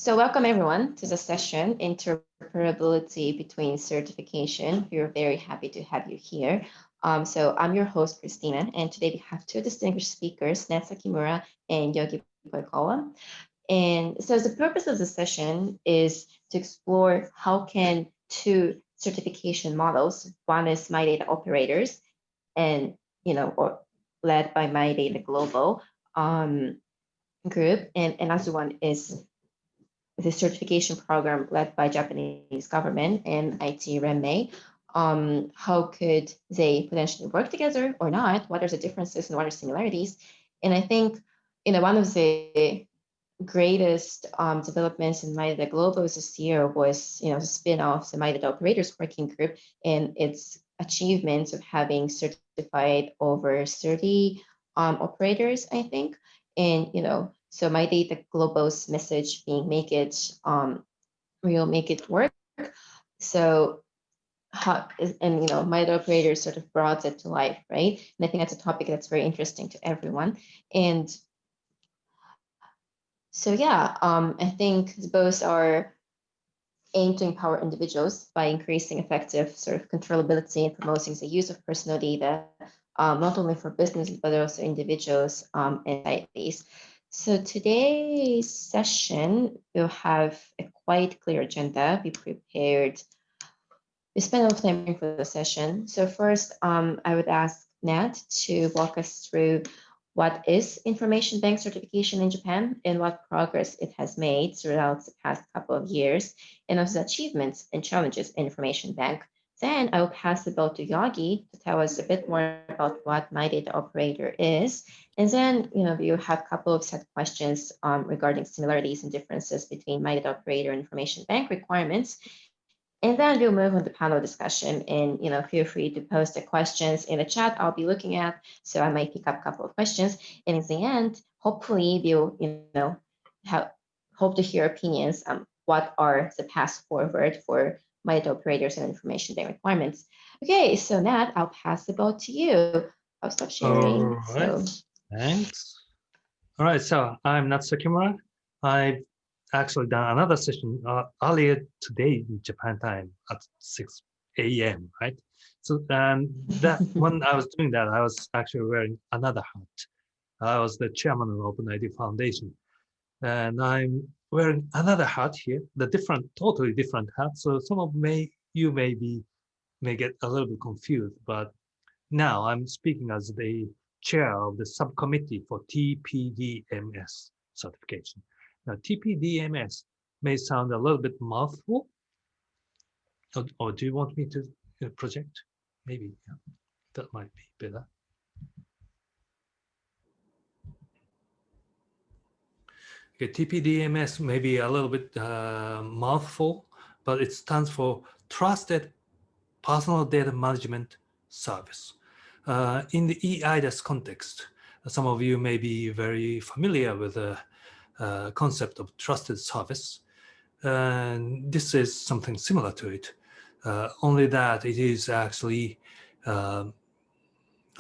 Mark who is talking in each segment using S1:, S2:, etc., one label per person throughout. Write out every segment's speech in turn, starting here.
S1: So welcome everyone to the session, Interoperability between Certification. We're very happy to have you here. So I'm your host, Kristina, and today we have two distinguished speakers, Nat Sakimura and Jogi Poikola. And so the purpose of the session is to explore how can two certification models, one is MyData Operators, and or led by MyData Global group, and another one is the certification program led by Japanese government and IT REMME. How could they potentially work together or not? What are the differences and what are similarities? And I think one of the greatest developments in MyData Global this year was the spin-off the MyData Operators Working Group and its achievements of having certified over 30 operators, I think. And so MyData Global's message being make it real, make it work. So MyData Operators sort of brought it to life, right? And I think that's a topic that's very interesting to everyone. And so yeah, I think both are aimed to empower individuals by increasing effective sort of controllability and promoting the use of personal data, not only for businesses, but also individuals and societies. So today's session will have a quite clear agenda. We prepared, we spent a lot of time for the session. So first, I would ask Nat to walk us through what is information bank certification in Japan and what progress it has made throughout the past couple of years, and also the achievements and challenges in information bank. Then I will pass the ball to Yogi to tell us a bit more about what MyData Operator is. And then, we'll have a couple of set questions regarding similarities and differences between MyData Operator and information bank requirements. And then we'll move on to panel discussion, and feel free to post the questions in the chat I'll be looking at. So I might pick up a couple of questions. And in the end, hopefully we'll hope to hear opinions on what are the paths forward for MyData Operators and information bank requirements. Okay, so Nat, I'll pass the ball to you. I'll stop sharing.
S2: All right, thanks. All right, so I'm Nat Sakimura. I've actually done another session earlier today in Japan time at 6 a.m., right? So that when I was doing that, I was actually wearing another hat. I was the chairman of OpenID Foundation. And I'm wearing another hat here, totally different hat. So some of you may get a little bit confused, but now I'm speaking as the chair of the subcommittee for Tpdms certification. Now, Tpdms may sound a little bit mouthful, or do you want me to project? Maybe that might be better. Okay, Tpdms may be a little bit mouthful, but it stands for Trusted Personal Data Management Service. In the eIDAS context, some of you may be very familiar with the concept of trusted service. And this is something similar to it, only that it is actually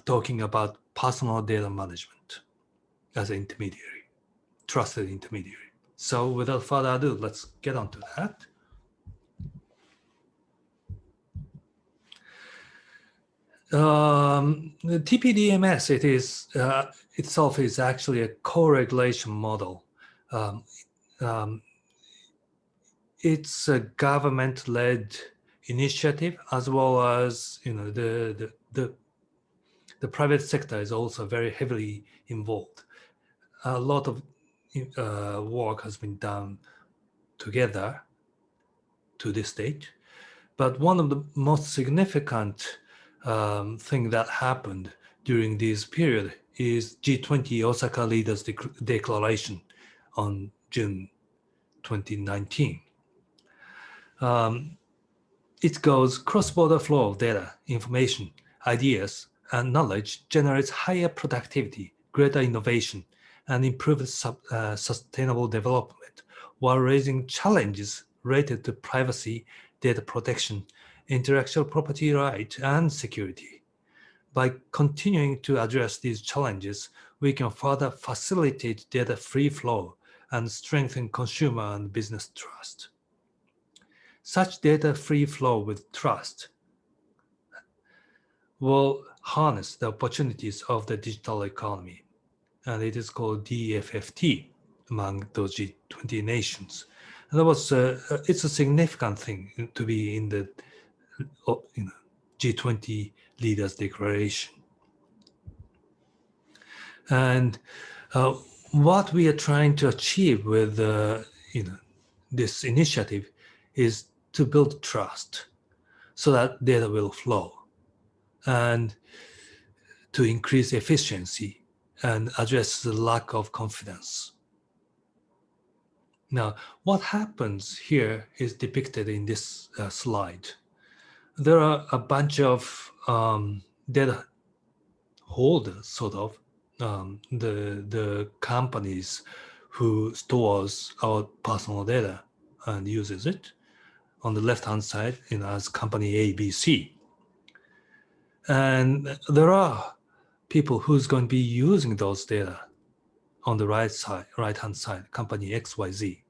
S2: talking about personal data management as an intermediary, trusted intermediary. So without further ado, let's get on to that. The Tpdms, it is itself is actually a co-regulation model. It's a government-led initiative, as well as the private sector is also very heavily involved. A lot of work has been done together to this date, but one of the most significant thing that happened during this period is G20 Osaka Leaders Declaration on June 2019. It goes cross-border flow of data, information, ideas, and knowledge generates higher productivity, greater innovation, and improved sustainable development, while raising challenges related to privacy, data protection, intellectual property right, and security. By continuing to address these challenges, we can further facilitate data free flow and strengthen consumer and business trust. Such data free flow with trust will harness the opportunities of the digital economy, and it is called DFFT among those G20 nations. And that was it's a significant thing to be in the G20 leaders declaration. And what we are trying to achieve with this initiative is to build trust so that data will flow, and to increase efficiency and address the lack of confidence. Now, what happens here is depicted in this slide. There are a bunch of data holders, sort of, the companies who stores our personal data and uses it. On the left-hand side, as company ABC. And there are people who's going to be using those data on the right-hand side, company XYZ.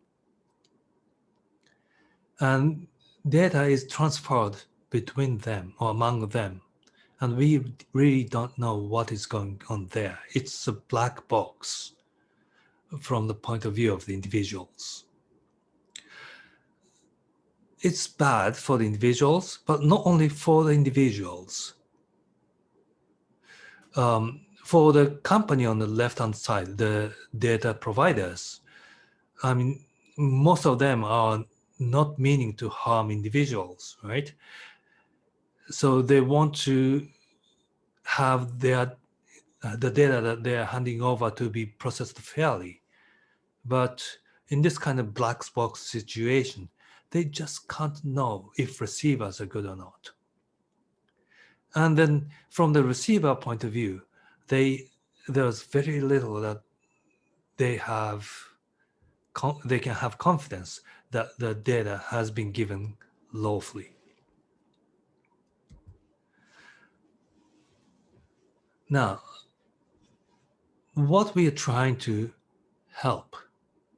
S2: And data is transferred between them or among them. And we really don't know what is going on there. It's a black box from the point of view of the individuals. It's bad for the individuals, but not only for the individuals. For the company on the left-hand side, the data providers, I mean, most of them are not meaning to harm individuals, right? So they want to have the data that they are handing over to be processed fairly. But in this kind of black box situation, they just can't know if receivers are good or not. And then from the receiver point of view, there's very little that they can have confidence that the data has been given lawfully. Now, what we are trying to help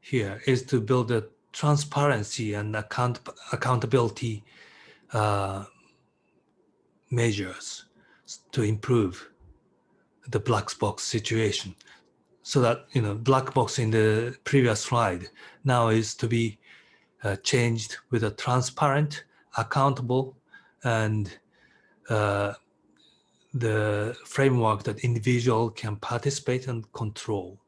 S2: here is to build a transparency and accountability measures to improve the black box situation, so that black box in the previous slide now is to be changed with a transparent, accountable, and the framework that individual can participate and control.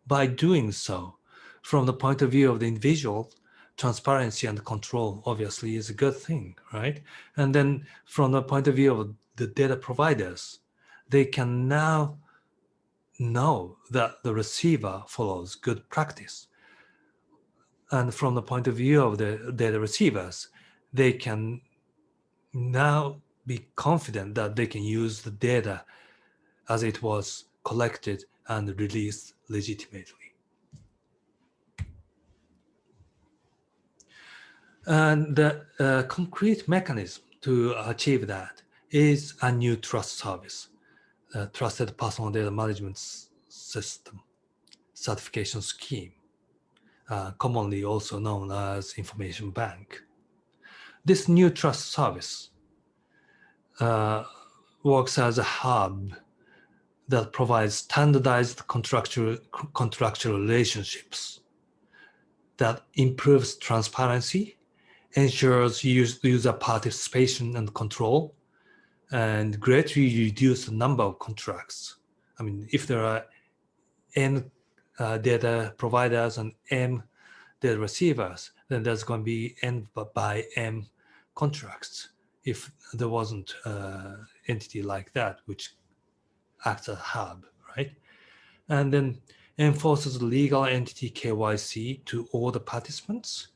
S2: By doing so, from the point of view of the individual, transparency and control obviously is a good thing, right? And then from the point of view of the data providers, they can now know that the receiver follows good practice. And from the point of view of the data receivers, they can now be confident that they can use the data as it was collected and released legitimately. And the concrete mechanism to achieve that is a new trust service, a trusted personal data management system certification scheme, commonly also known as information bank. This new trust service works as a hub that provides standardized contractual relationships that improves transparency, ensures user participation and control, and greatly reduce the number of contracts. I mean, if there are N data providers and M data receivers, then there's going to be N by M contracts. If there wasn't an entity like that, which acts as a hub, right? And then enforces legal entity KYC to all the participants,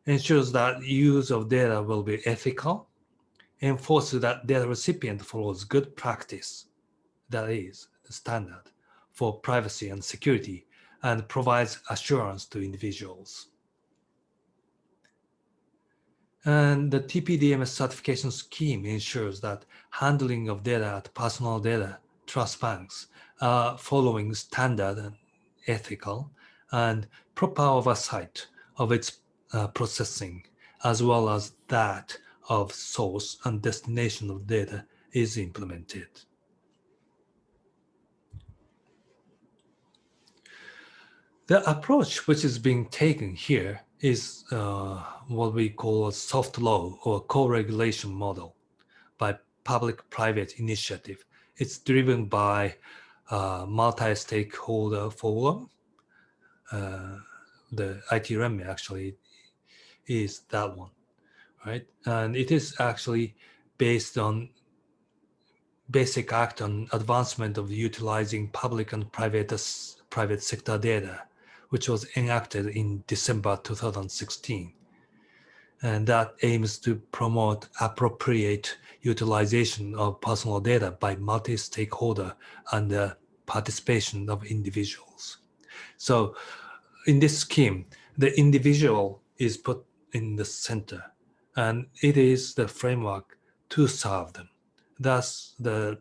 S2: ensures that use of data will be ethical, enforces that data recipient follows good practice, that is, the standard for privacy and security, and provides assurance to individuals. And the Tpdms certification scheme ensures that handling of data at personal data trust banks are following standard and ethical and proper oversight of its processing, as well as that of source and destination of data is implemented. The approach which is being taken here is what we call a soft law or co-regulation model by public-private initiative. It's driven by multi-stakeholder forum. The IT REME actually is that one, right? And it is actually based on basic act on advancement of utilizing public and private sector data, which was enacted in December 2016. And that aims to promote appropriate utilization of personal data by multi-stakeholder and the participation of individuals. So in this scheme, the individual is put in the center, and it is the framework to serve them. That's the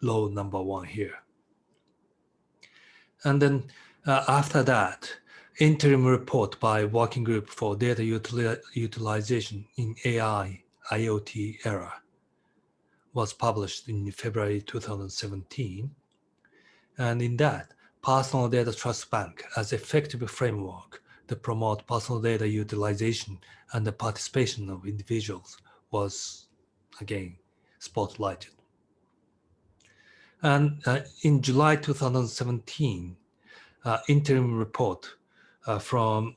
S2: law number one here. And then after that, interim report by Working Group for Data Utilization in AI, IoT era was published in February 2017. And in that, Personal Data Trust Bank as effective framework to promote personal data utilization and the participation of individuals was, again, spotlighted. And in July 2017, interim report from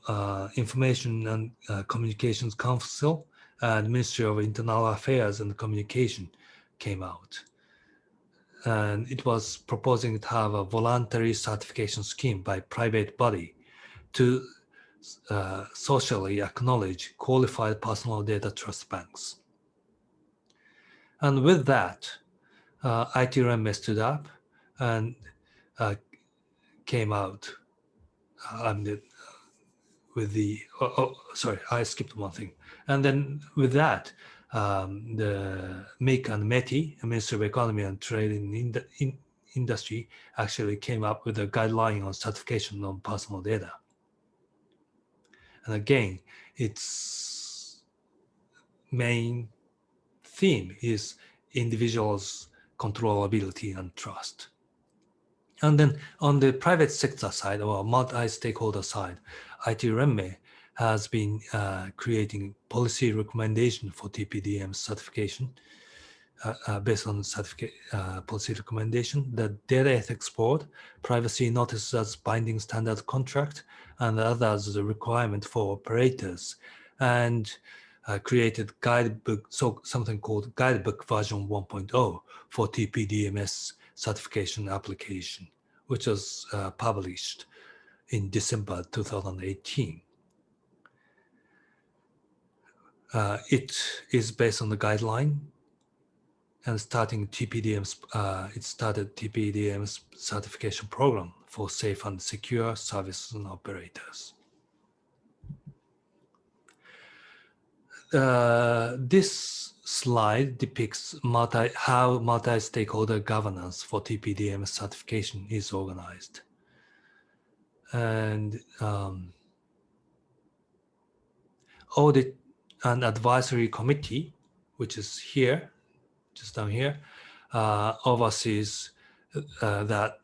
S2: Information and Communications Council and Ministry of Internal Affairs and Communication came out. And it was proposing to have a voluntary certification scheme by private body to socially acknowledge qualified personal data trust banks. And with that, ITRM stood up and came out with the, sorry, I skipped one thing. And then with that, the MIC and METI, Ministry of Economy and Trade in Industry, actually came up with a guideline on certification of personal data. And again, its main theme is individuals' controllability and trust. And then on the private sector side or multi-stakeholder side, IT REME has been creating policy recommendation for Tpdms certification based on policy recommendation, the Data Ethics Board, privacy notice as binding standard contract, and others as a requirement for operators, and created guidebook, so something called guidebook version 1.0 for Tpdms certification application, which was published in December 2018. It is based on the guideline and starting Tpdms, it started Tpdms certification program for safe and secure services and operators. This slide depicts how multi-stakeholder governance for Tpdms certification is organized. And audit and advisory committee, which is here, just down here, oversees that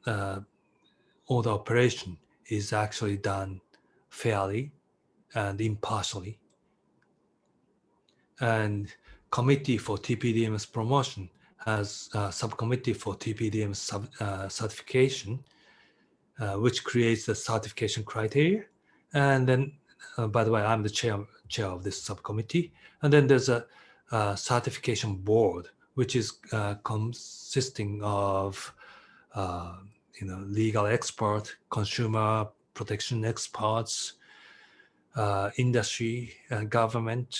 S2: all the operation is actually done fairly and impartially. And committee for Tpdms promotion has a subcommittee for Tpdms certification, which creates the certification criteria. And then, by the way, I'm the chair of this subcommittee. And then there's a certification board, which is consisting of legal expert, consumer protection experts, industry and government,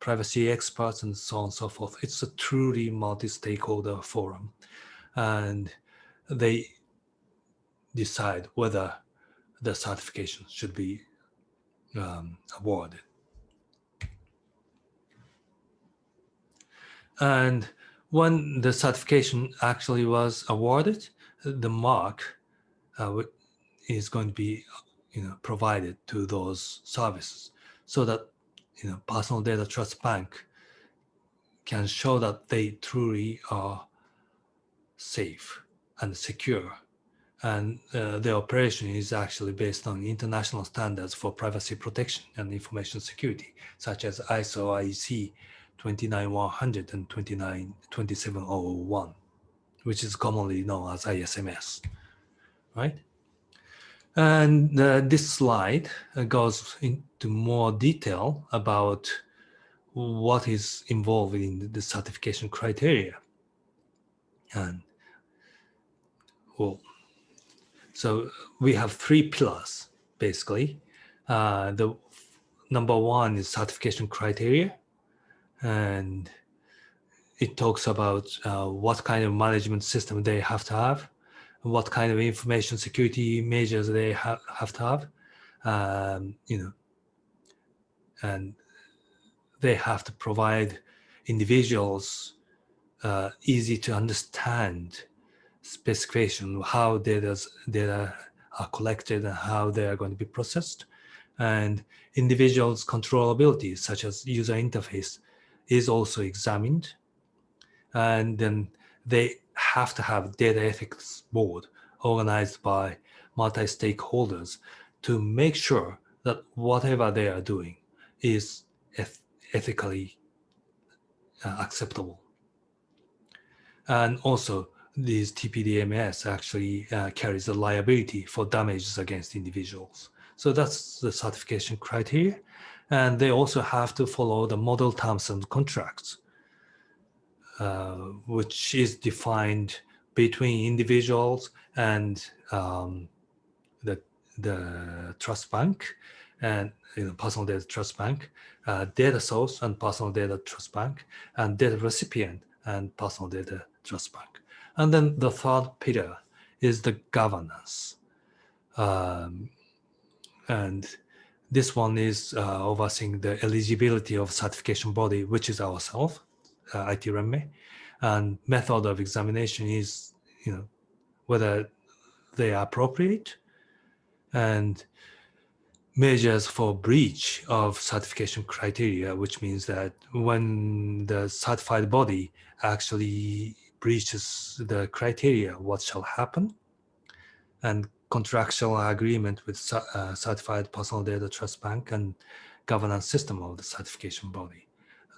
S2: privacy experts, and so on and so forth. It's a truly multi-stakeholder forum, and they decide whether the certification should be awarded. And when the certification actually was awarded, the mark is going to be provided to those services, so that personal data trust bank can show that they truly are safe and secure, and the operation is actually based on international standards for privacy protection and information security, such as ISO IEC 29100 and 27001, which is commonly known as ISMS, right? And this slide goes into more detail about what is involved in the certification criteria. And well, so we have three pillars, basically. The number one is certification criteria, and it talks about what kind of management system they have to have, what kind of information security measures they have to have, and they have to provide individuals easy to understand specification, how data are collected and how they are going to be processed. And individuals' controllability, such as user interface, is also examined. And then they have to have data ethics board organized by multi-stakeholders to make sure that whatever they are doing is ethically acceptable. And also, these Tpdms actually carries a liability for damages against individuals. So that's the certification criteria. And they also have to follow the model terms and contracts, which is defined between individuals and the trust bank, and personal data trust bank, data source and personal data trust bank, and data recipient and personal data trust bank. And then the third pillar is the governance. And this one is overseeing the eligibility of certification body, which is ourselves, IT Renmei. And method of examination is, whether they are appropriate, and measures for breach of certification criteria, which means that when the certified body actually breaches the criteria, what shall happen, and contractual agreement with certified personal data trust bank and governance system of the certification body.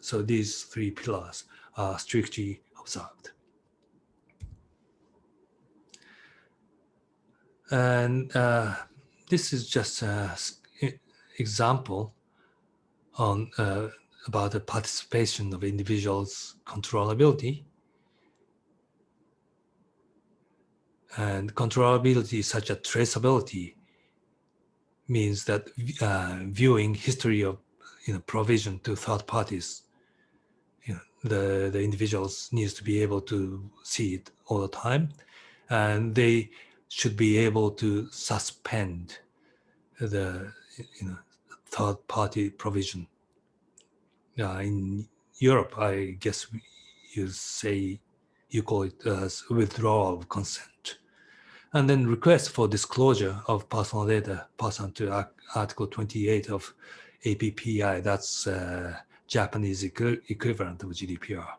S2: So these three pillars are strictly observed. And this is just an example on about the participation of individuals' controllability. And controllability, such as traceability, means that viewing history of provision to third parties, the individuals needs to be able to see it all the time, and they should be able to suspend the third party provision. In Europe, I guess you call it as withdrawal of consent. And then request for disclosure of personal data pursuant to Article 28 of APPI. That's Japanese equivalent of GDPR.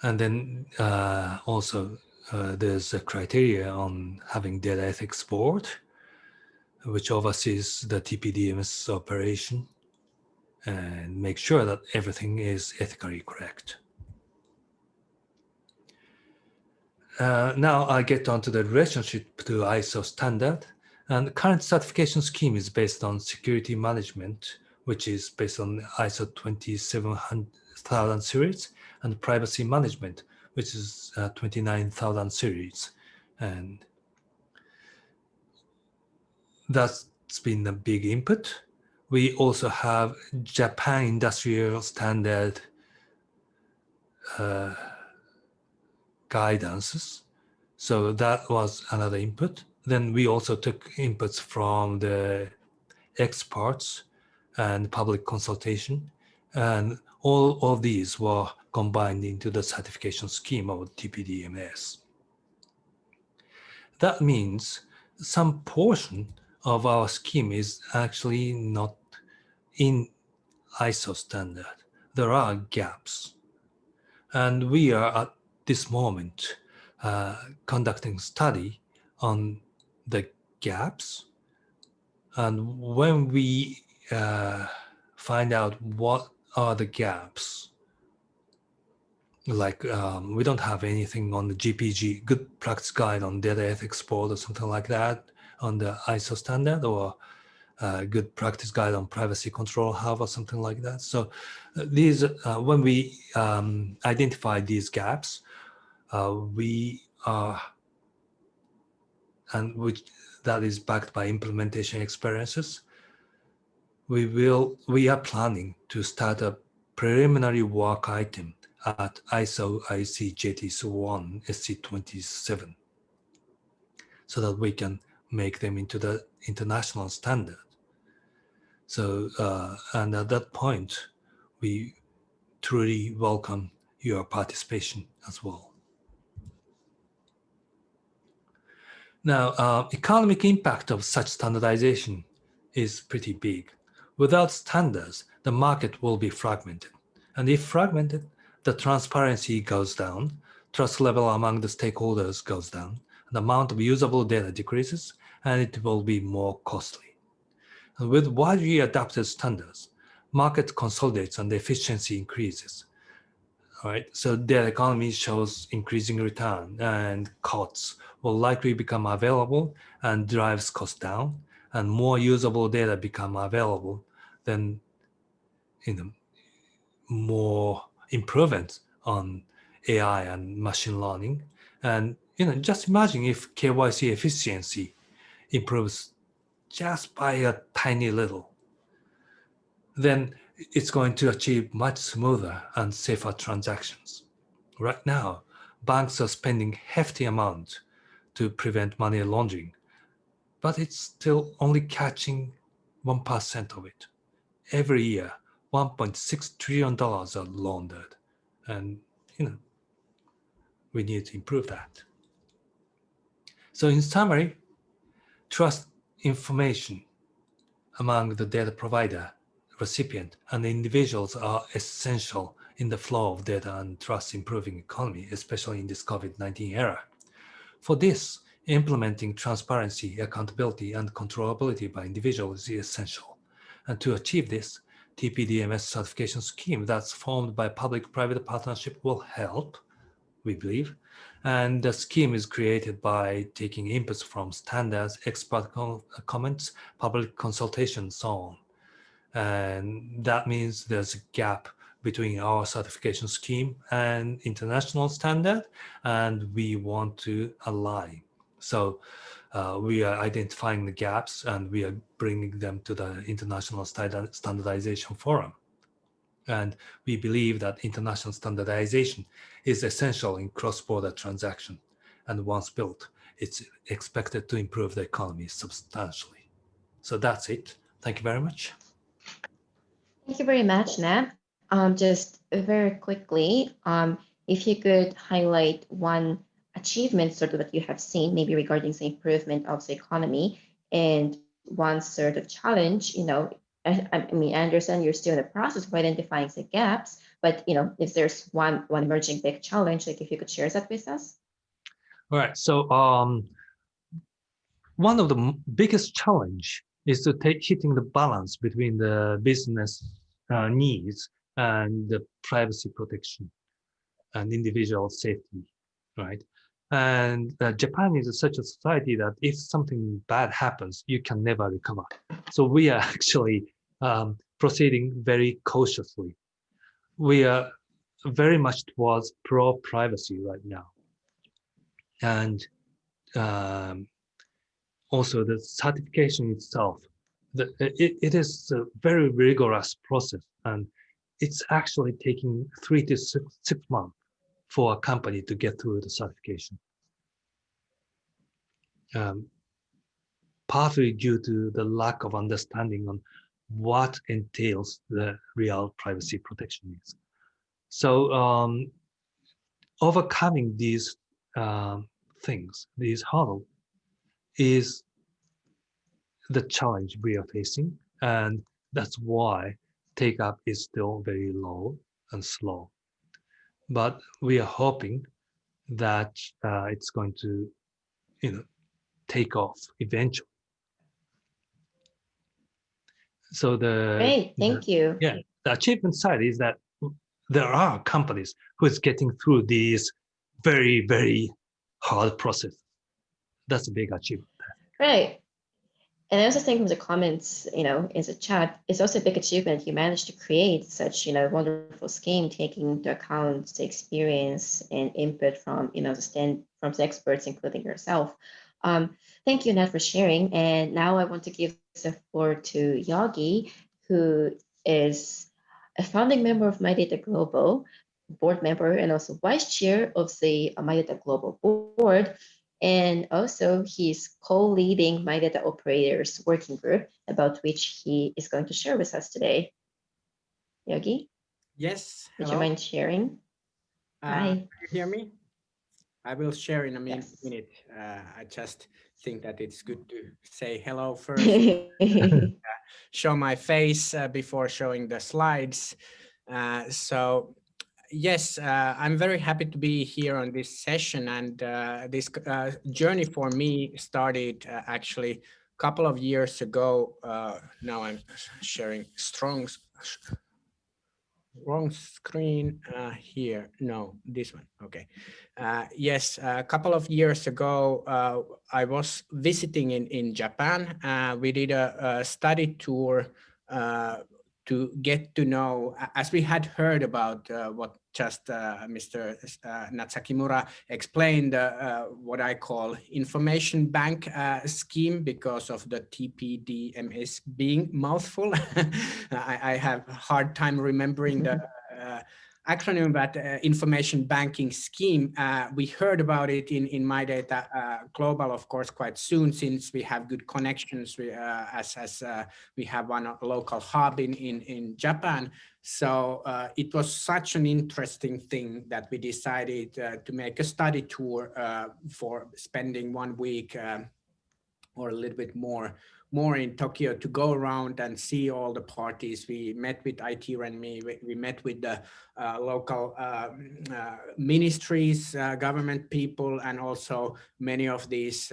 S2: And then also there's a criteria on having data ethics board, which oversees the Tpdms operation and make sure that everything is ethically correct. Now I get onto the relationship to ISO standard. And the current certification scheme is based on security management, which is based on ISO 27000 series, and privacy management, which is 29000 series. And that's been a big input. We also have Japan Industrial Standard guidances. So that was another input. Then we also took inputs from the experts and public consultation. And all of these were combined into the certification scheme of Tpdms. That means some portion of our scheme is actually not in ISO standard. There are gaps. And we are at this moment conducting study on the gaps. And when we find out what are the gaps, like we don't have anything on the GPG, Good Practice Guide on Data Ethics Board or something like that on the ISO standard, or Good Practice Guide on Privacy Control Hub or something like that. So these, when we identify these gaps, we are, and which that is backed by implementation experiences, we are planning to start a preliminary work item at ISO IC JT1 SC27 so that we can make them into the international standard. So, and at that point, we truly welcome your participation as well. Now, economic impact of such standardization is pretty big. Without standards, the market will be fragmented. And if fragmented, the transparency goes down, trust level among the stakeholders goes down, the amount of usable data decreases, and it will be more costly. And with widely adopted standards, market consolidates and the efficiency increases. All right, so data economy shows increasing return, and costs will likely become available and drives cost down, and more usable data become available, then more improvements on AI and machine learning. And just imagine if KYC efficiency improves just by a tiny little, then it's going to achieve much smoother and safer transactions. Right now, banks are spending hefty amounts to prevent money laundering, but it's still only catching 1% of it. Every year, $1.6 trillion are laundered, and we need to improve that. So in summary, trust information among the data provider, recipient, and the individuals are essential in the flow of data and trust improving economy, especially in this COVID-19 era. For this, implementing transparency, accountability, and controllability by individuals is essential. And to achieve this, Tpdms certification scheme that's formed by public-private partnership will help, we believe. And the scheme is created by taking inputs from standards, expert comments, public consultation, so on. And that means there's a gap between our certification scheme and international standard, and we want to align. So we are identifying the gaps and we are bringing them to the International Standardization Forum. And we believe that international standardization is essential in cross-border transaction. And once built, it's expected to improve the economy substantially. So that's it. Thank you very much.
S1: Thank you very much, Nab. Just very quickly, if you could highlight one achievement sort of that you have seen, maybe regarding the improvement of the economy, and one sort of challenge, I mean, I understand you're still in the process of identifying the gaps, but if there's one emerging big challenge, like if you could share that with us.
S2: All right. So one of the biggest challenge is to hitting the balance between the business needs and the privacy protection and individual safety, right? And Japan is such a society that if something bad happens, you can never recover. So we are actually proceeding very cautiously. We are very much towards pro-privacy right now. And also the certification itself, it is a very rigorous process, and it's actually taking 3 to 6 months for a company to get through the certification. Partly due to the lack of understanding on what entails the real privacy protection is. So overcoming these things, these hurdles, is the challenge we are facing, and that's why take up is still very low and slow. But we are hoping that it's going to, take off eventually. So
S1: Great, thank you.
S2: the achievement side is that there are companies who is getting through these very, very hard process. That's a big achievement.
S1: Right. And I also think from the comments, in the chat, it's also a big achievement. You managed to create such, wonderful scheme, taking into account the experience and input from, from the experts, including yourself. Thank you, Nat, for sharing. And now I want to give the floor to Yogi, who is a founding member of MyData Global, board member, and also vice chair of the MyData Global board. And also he's co-leading MyData Operators working group, about which he is going to share with us today. Yogi?
S3: Yes.
S1: Would you mind sharing? Hi.
S3: Can you hear me? I will share in a
S1: Yes.
S3: minute. I just think that it's good to say hello first. Show my face before showing the slides. So yes, I'm very happy to be here on this session, and this journey for me started actually a couple of years ago. Now I'm sharing wrong screen here. No, this one. Okay. Yes, a couple of years ago, I was visiting in Japan. We did a study tour to get to know, as we had heard about what just Mr. Sakimura explained, what I call information bank scheme, because of the Tpdms being mouthful. I have a hard time remembering the acronym, but information banking scheme. We heard about it in MyData Global, of course, quite soon, since we have good connections as we have one local hub in Japan. So it was such an interesting thing that we decided to make a study tour for spending 1 week or a little bit more in Tokyo, to go around and see all the parties. We met with IT Renmi, we met with the local ministries, government people, and also many of these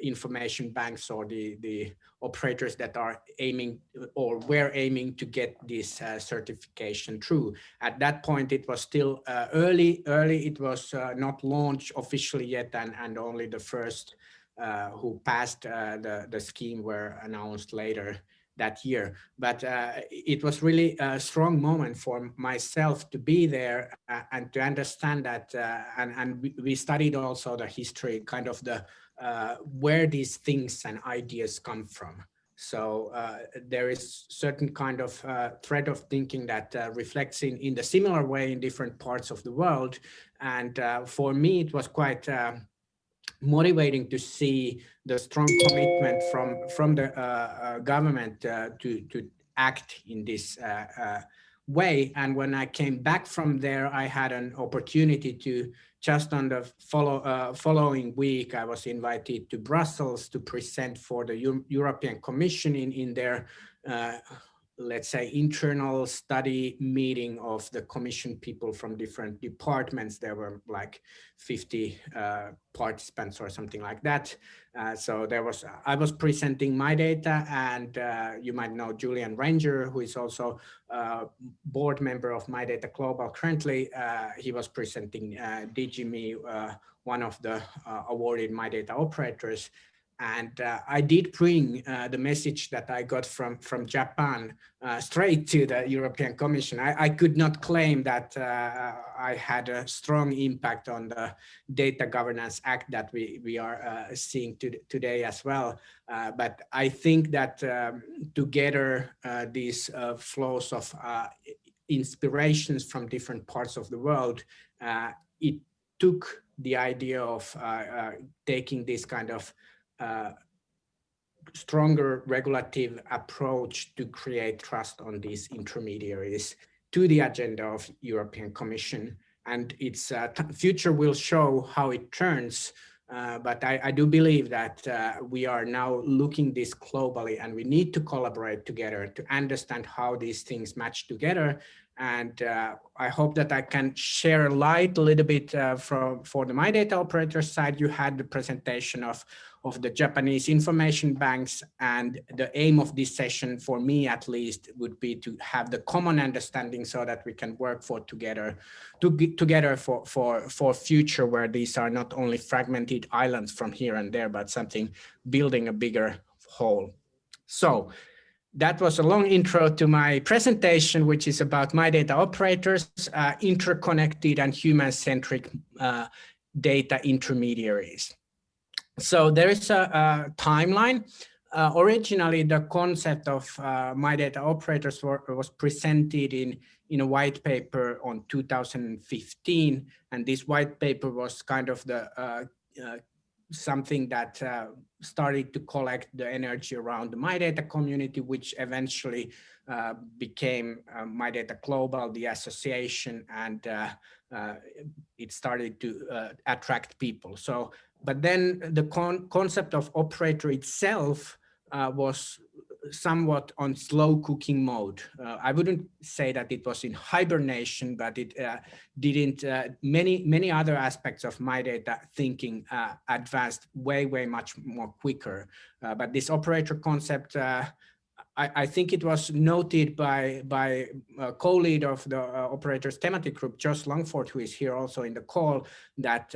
S3: information banks or the operators that are aiming or were aiming to get this certification through. At that point, it was still early. It was not launched officially yet, and only the first who passed the scheme were announced later that year. But it was really a strong moment for myself to be there and to understand that, and we studied also the history, kind of the where these things and ideas come from. So there is certain kind of thread of thinking that reflects in the similar way in different parts of the world. And for me, it was quite motivating to see the strong commitment from the government to act in this way. And when I came back from there, I had an opportunity to, just on the following week, I was invited to Brussels to present for the European Commission in their let's say, internal study meeting of the Commission people from different departments. There were like 50 participants or something like that. So I was presenting MyData, and you might know Julian Ranger, who is also board member of MyData Global currently. He was presenting DigiMe, one of the awarded MyData operators. And I did bring the message that I got from Japan straight to the European Commission. I could not claim that I had a strong impact on the Data Governance Act that we are seeing today as well. But I think that together these flows of inspirations from different parts of the world, it took the idea of taking this kind of stronger regulative approach to create trust on these intermediaries to the agenda of European Commission. And its future will show how it turns. But I do believe that we are now looking this globally, and we need to collaborate together to understand how these things match together. And I hope that I can share light a little bit for the MyData Operator side. You had the presentation of the Japanese information banks, and the aim of this session, for me at least, would be to have the common understanding so that we can work together for future, where these are not only fragmented islands from here and there, but something building a bigger whole. So that was a long intro to my presentation, which is about MyData Operators, interconnected and human-centric data intermediaries. So there is a timeline. Originally, the concept of MyData Operators was presented in a white paper on 2015, and this white paper was kind of the something that started to collect the energy around the MyData community, which eventually became MyData Global, the association, and it started to attract people. So, but then the concept of operator itself was somewhat on slow cooking mode. I wouldn't say that it was in hibernation, but it didn't, many other aspects of MyData thinking advanced way much more quicker. But this operator concept, I think it was noted by a co-lead of the operators thematic group, Josh Longford, who is here also in the call, that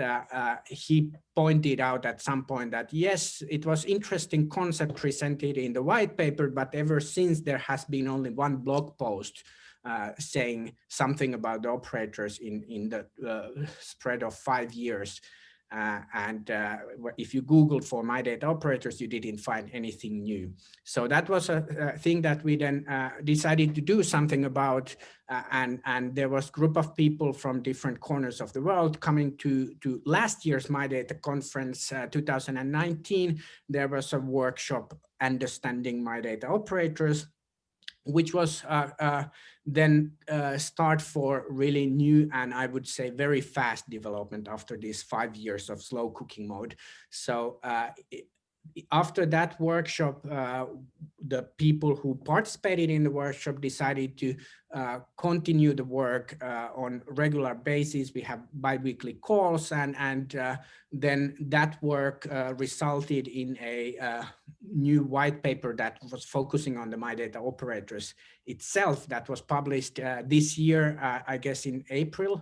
S3: he pointed out at some point that yes, it was interesting concept presented in the white paper, but ever since there has been only one blog post saying something about the operators in the spread of 5 years. If you Googled for MyData Operators, you didn't find anything new. So that was a thing that we then decided to do something about. And there was a group of people from different corners of the world coming to last year's MyData conference, 2019. There was a workshop, Understanding MyData Operators, which was then start for really new and I would say very fast development after these 5 years of slow cooking mode. So after that workshop, the people who participated in the workshop decided to continue the work on regular basis. We have bi-weekly calls, and then that work resulted in a new white paper that was focusing on the MyData Operators itself, that was published this year, I guess in April.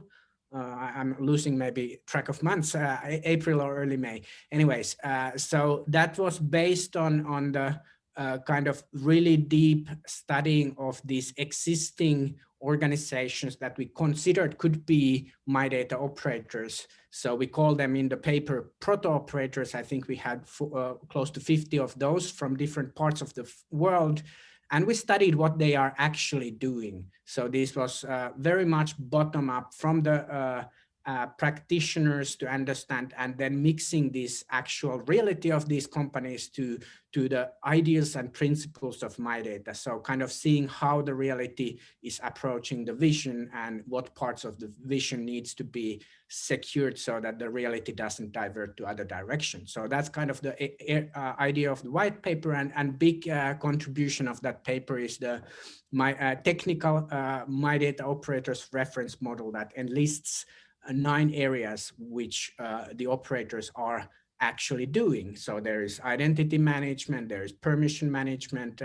S3: I'm losing maybe track of months, April or early May. Anyways, so that was based on the kind of really deep studying of these existing organizations that we considered could be MyData Operators. So we call them in the paper proto-operators. I think we had close to 50 of those from different parts of the world. And we studied what they are actually doing. So this was very much bottom up from the practitioners to understand, and then mixing this actual reality of these companies to the ideas and principles of MyData. So kind of seeing how the reality is approaching the vision and what parts of the vision needs to be secured so that the reality doesn't divert to other directions. So that's kind of the idea of the white paper, and big contribution of that paper is the technical MyData Operators reference model that enlists 9 areas which the operators are actually doing. So there is identity management, there is permission management,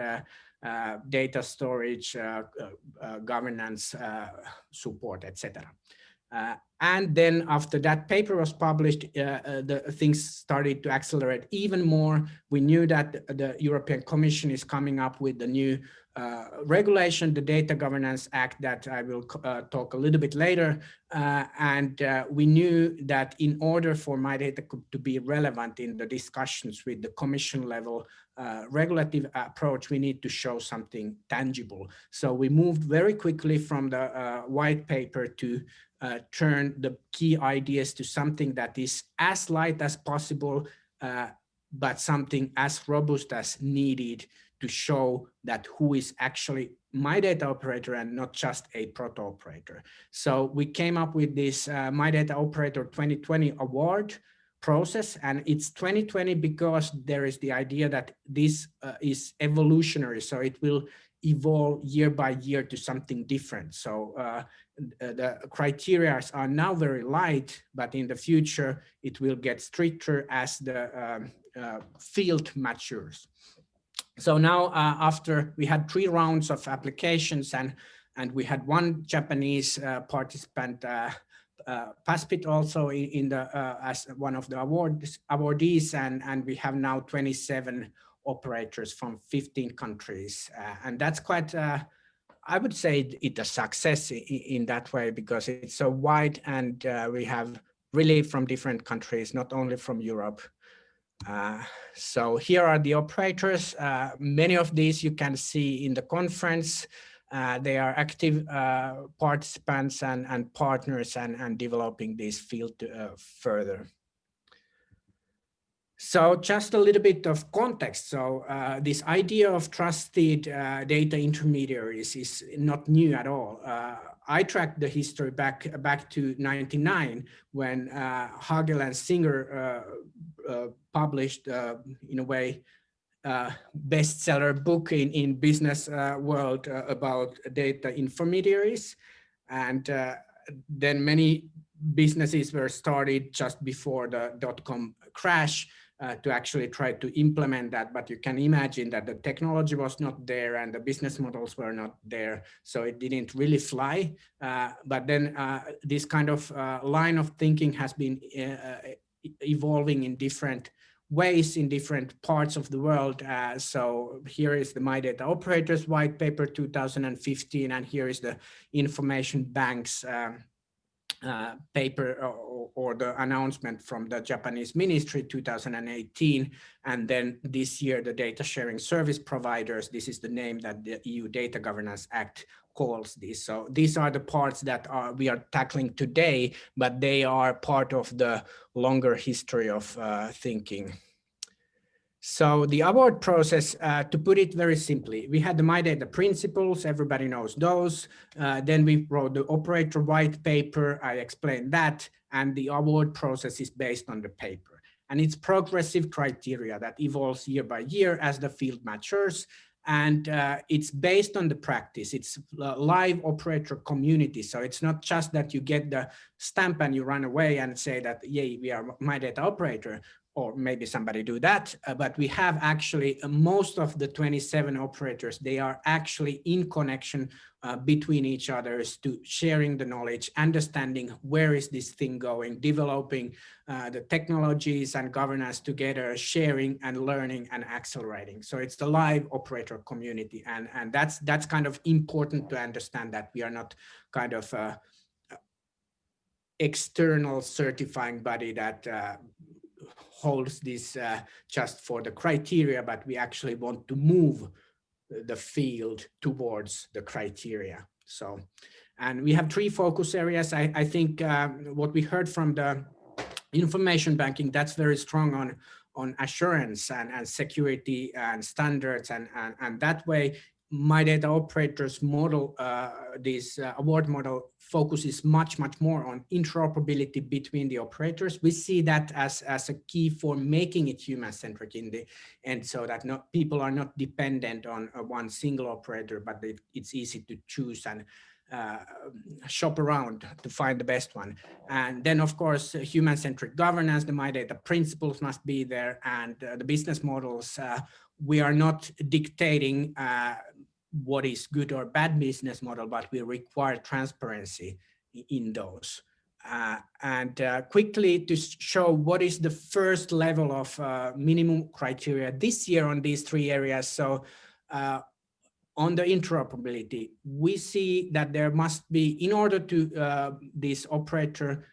S3: data storage, governance, support, etc. And then after that paper was published, the things started to accelerate even more. We knew that the European Commission is coming up with the new regulation, the Data Governance Act, that I will talk a little bit later. And we knew that in order for MyData to be relevant in the discussions with the Commission level regulative approach, we need to show something tangible. So we moved very quickly from the white paper to turn the key ideas to something that is as light as possible, but something as robust as needed to show that who is actually MyData Operator and not just a proto operator. So we came up with this MyData Operator 2020 award, process, and it's 2020 because there is the idea that this is evolutionary, so it will evolve year by year to something different. So the criteria are now very light, but in the future it will get stricter as the field matures. So now after we had 3 rounds of applications, and we had 1 Japanese participant, Paspit, also in the as one of the awardees, and we have now 27 operators from 15 countries, and that's quite I would say it a success in that way, because it's so wide, and we have really from different countries, not only from Europe. So here are the operators. Many of these you can see in the conference. They are active participants and partners, and developing this field further. So just a little bit of context. So this idea of trusted data intermediaries is not new at all. I tracked the history back to 1999, when Hagel and Singer published, in a way, bestseller book in business world about data intermediaries, and then many businesses were started just before the dot-com crash to actually try to implement that, but you can imagine that the technology was not there and the business models were not there, so it didn't really fly. But then this kind of line of thinking has been evolving in different ways in different parts of the world. So here is the MyData Operators White Paper 2015, and here is the Information Bank's paper or the announcement from the Japanese Ministry 2018, and then this year the Data Sharing Service Providers. This is the name that the EU Data Governance Act calls this. So these are the parts that we are tackling today, but they are part of the longer history of thinking. So the award process, to put it very simply, we had the MyData principles, everybody knows those. Then we wrote the operator white paper, I explained that, and the award process is based on the paper. And it's progressive criteria that evolves year by year as the field matures. And it's based on the practice. It's a live operator community. So it's not just that you get the stamp and you run away and say that, yay, we are MyData operator, or maybe somebody do that, but we have actually most of the 27 operators, they are actually in connection between each others, to sharing the knowledge, understanding where is this thing going, developing the technologies and governance together, sharing and learning and accelerating. So it's the live operator community, and that's kind of important to understand, that we are not kind of external certifying body that holds this just for the criteria, but we actually want to move the field towards the criteria. So, and we have 3 focus areas. I think what we heard from the information banking, that's very strong on assurance and security and standards, and that way MyData Operators model, this award model focuses much more on interoperability between the operators. We see that as a key for making it human-centric in the end, so that people are not dependent on one single operator, but it's easy to choose and shop around to find the best one. And then, of course, human-centric governance, the MyData principles must be there, and the business models. We are not dictating what is good or bad business model, but we require transparency in those. And quickly to show what is the first level of minimum criteria this year on these 3 areas. So on the interoperability, we see that there must be, in order to this operator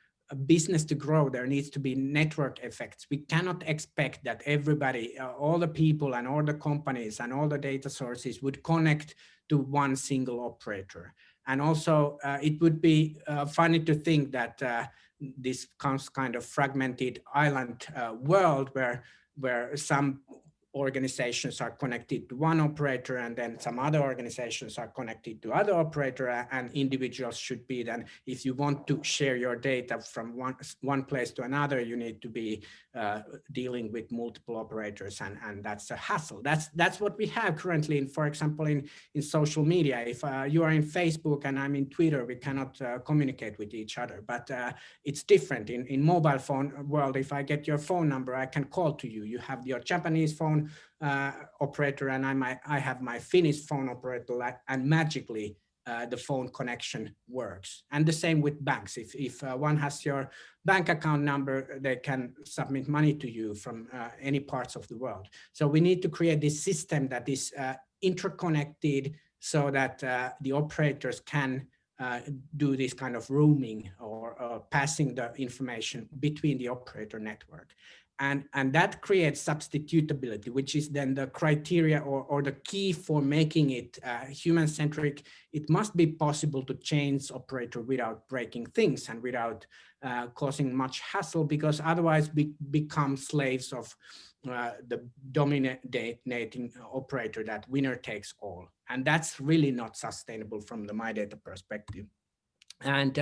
S3: business to grow, there needs to be network effects. We cannot expect that everybody, all the people and all the companies and all the data sources would connect to one single operator. And also it would be funny to think that this kind of fragmented island world where some organizations are connected to one operator, and then some other organizations are connected to other operator, and individuals should be then, if you want to share your data from one place to another, you need to be dealing with multiple operators, and that's a hassle. That's what we have currently in, for example, in social media. If you are in Facebook and I'm in Twitter, we cannot communicate with each other, but it's different in mobile phone world. If I get your phone number, I can call to you. You have your Japanese phone operator, and I have my Finnish phone operator, and magically the phone connection works. And the same with banks. If one has your bank account number, they can submit money to you from any parts of the world. So we need to create this system that is interconnected, so that the operators can do this kind of roaming or passing the information between the operator network. And that creates substitutability, which is then the criteria or the key for making it human-centric. It must be possible to change operator without breaking things and without causing much hassle, because otherwise we become slaves of the dominating operator, that winner takes all. And that's really not sustainable from the MyData perspective. And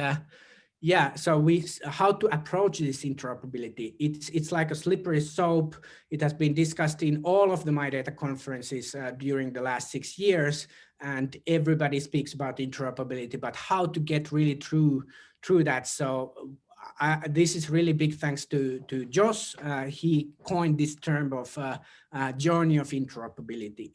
S3: yeah, so how to approach this interoperability? It's like a slippery slope. It has been discussed in all of the MyData conferences during the last 6 years, and everybody speaks about interoperability, but how to get really through that. So this is really big thanks to Josh. He coined this term of journey of interoperability.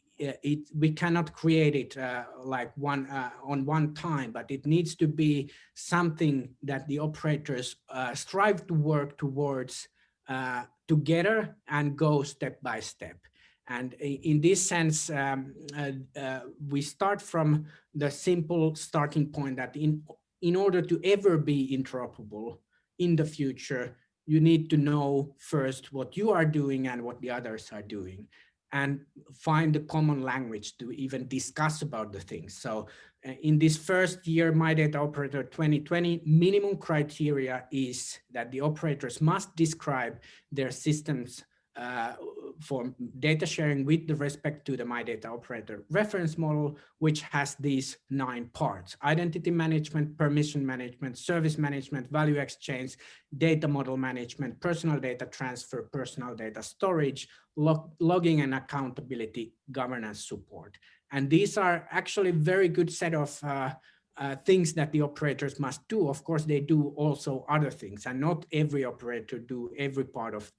S3: We cannot create it like on one time, but it needs to be something that the operators strive to work towards together and go step by step. And in this sense, we start from the simple starting point that in order to ever be interoperable in the future, you need to know first what you are doing and what the others are doing, and find the common language to even discuss about the things. So in this first year, MyData Operator 2020, minimum criteria is that the operators must describe their systems for data sharing with the respect to the MyData Operator reference model, which has these 9 parts: identity management, permission management, service management, value exchange, data model management, personal data transfer, personal data storage, logging and accountability, governance support. And these are actually very good set of things that the operators must do. Of course, they do also other things, and not every operator do every part of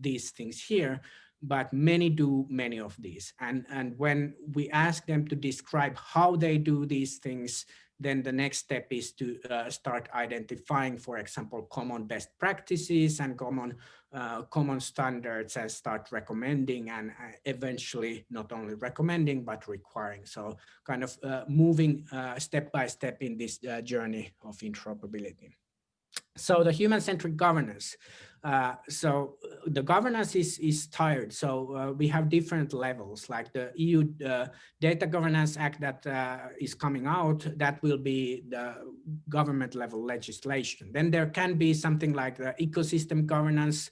S3: these things here, but many do many of these. And when we ask them to describe how they do these things, then the next step is to start identifying, for example, common best practices and common standards, and start recommending, and eventually not only recommending but requiring. So kind of moving step by step in this journey of interoperability. So the human-centric governance. So the governance is tiered. So we have different levels, like the EU Data Governance Act that is coming out. That will be the government level legislation. Then there can be something like the ecosystem governance,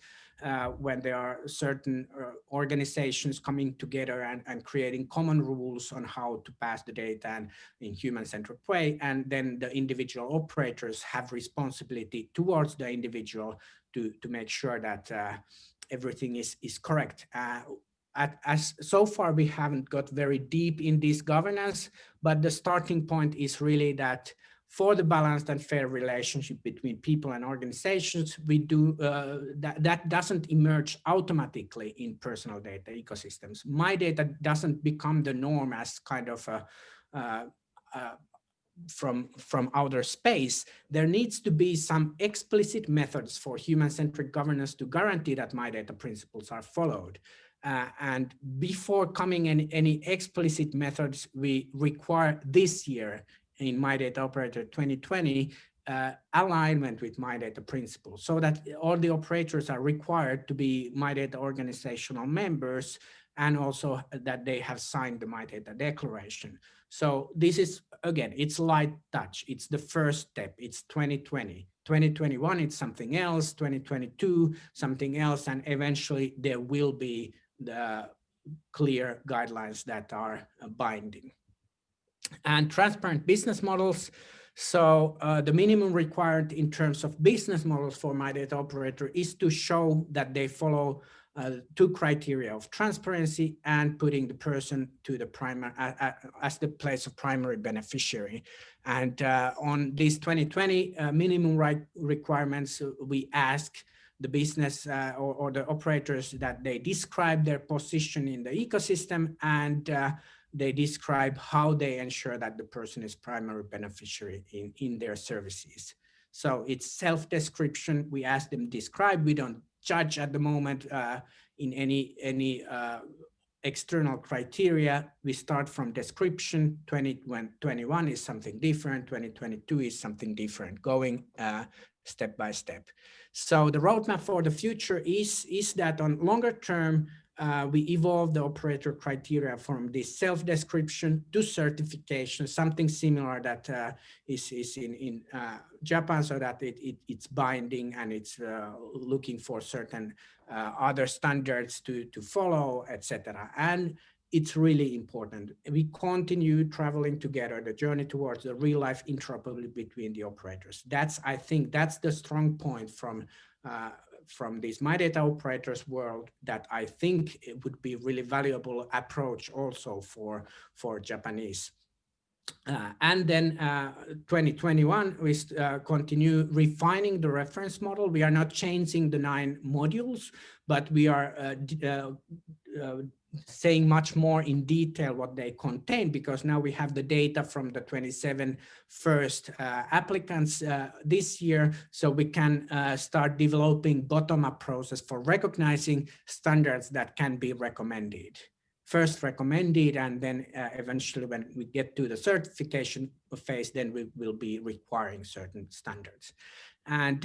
S3: when there are certain organizations coming together and creating common rules on how to pass the data and in human-centric way. And then the individual operators have responsibility towards the individual to make sure that everything is correct. As so far, we haven't got very deep in this governance, but the starting point is really that for the balanced and fair relationship between people and organizations, we do that doesn't emerge automatically in personal data ecosystems. MyData doesn't become the norm as kind of from outer space. There needs to be some explicit methods for human-centric governance to guarantee that MyData principles are followed. And before coming in any explicit methods, we require this year in MyData Operator 2020 alignment with MyData principles, so that all the operators are required to be MyData organizational members, and also that they have signed the MyData declaration. So this is, again, it's light touch. It's the first step. It's 2020. 2021, it's something else. 2022, something else. And eventually there will be the clear guidelines that are binding. And transparent business models. So the minimum required in terms of business models for MyData Operator is to show that they follow two criteria of transparency and putting the person to the primary as the place of primary beneficiary. And on these 2020 minimum requirements, we ask the business or the operators that they describe their position in the ecosystem, and they describe how they ensure that the person is primary beneficiary in their services. So it's self-description. We ask them describe. We don't judge at the moment in any external criteria. We start from description. 2021 is something different. 2022 is something different, going step by step. So the roadmap for the future is that on longer term, we evolve the operator criteria from this self-description to certification, something similar that is in Japan, so that it's binding and it's looking for certain other standards to follow, etc. And it's really important. We continue traveling together, the journey towards the real life interoperability between the operators. I think that's the strong point from this MyData Operators world that I think it would be really valuable approach also for Japanese. And then 2021, we continue refining the reference model. We are not changing the 9 modules, but we are saying much more in detail what they contain, because now we have the data from the 27 first applicants this year, so we can start developing bottom-up process for recognizing standards that can be recommended. First recommended, and then eventually when we get to the certification phase, then we will be requiring certain standards. And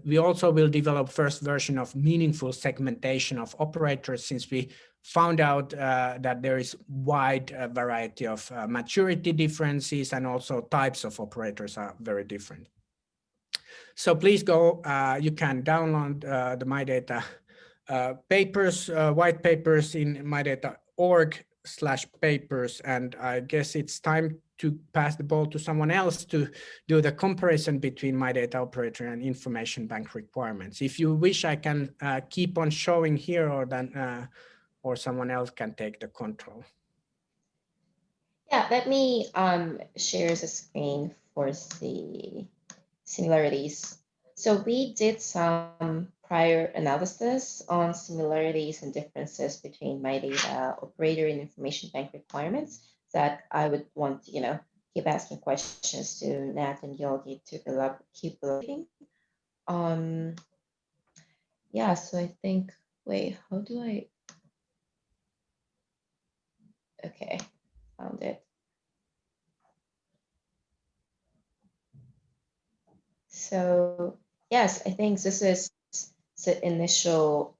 S3: we also will develop first version of meaningful segmentation of operators, since we found out that there is wide variety of maturity differences, and also types of operators are very different. So please go, you can download the MyData papers, white papers in mydata.org/papers, and I guess it's time to pass the ball to someone else to do the comparison between MyData Operator and information bank requirements. If you wish, I can keep on showing here, or then or someone else can take the control.
S1: Yeah, let me share the screen for the similarities. So we did some prior analysis on similarities and differences between MyData Operator and information bank requirements that I would want to, keep asking questions to Nat and Jogi to keep elaborating. Yeah, so I think, wait, how do I? Okay, found it. So yes, I think this is the initial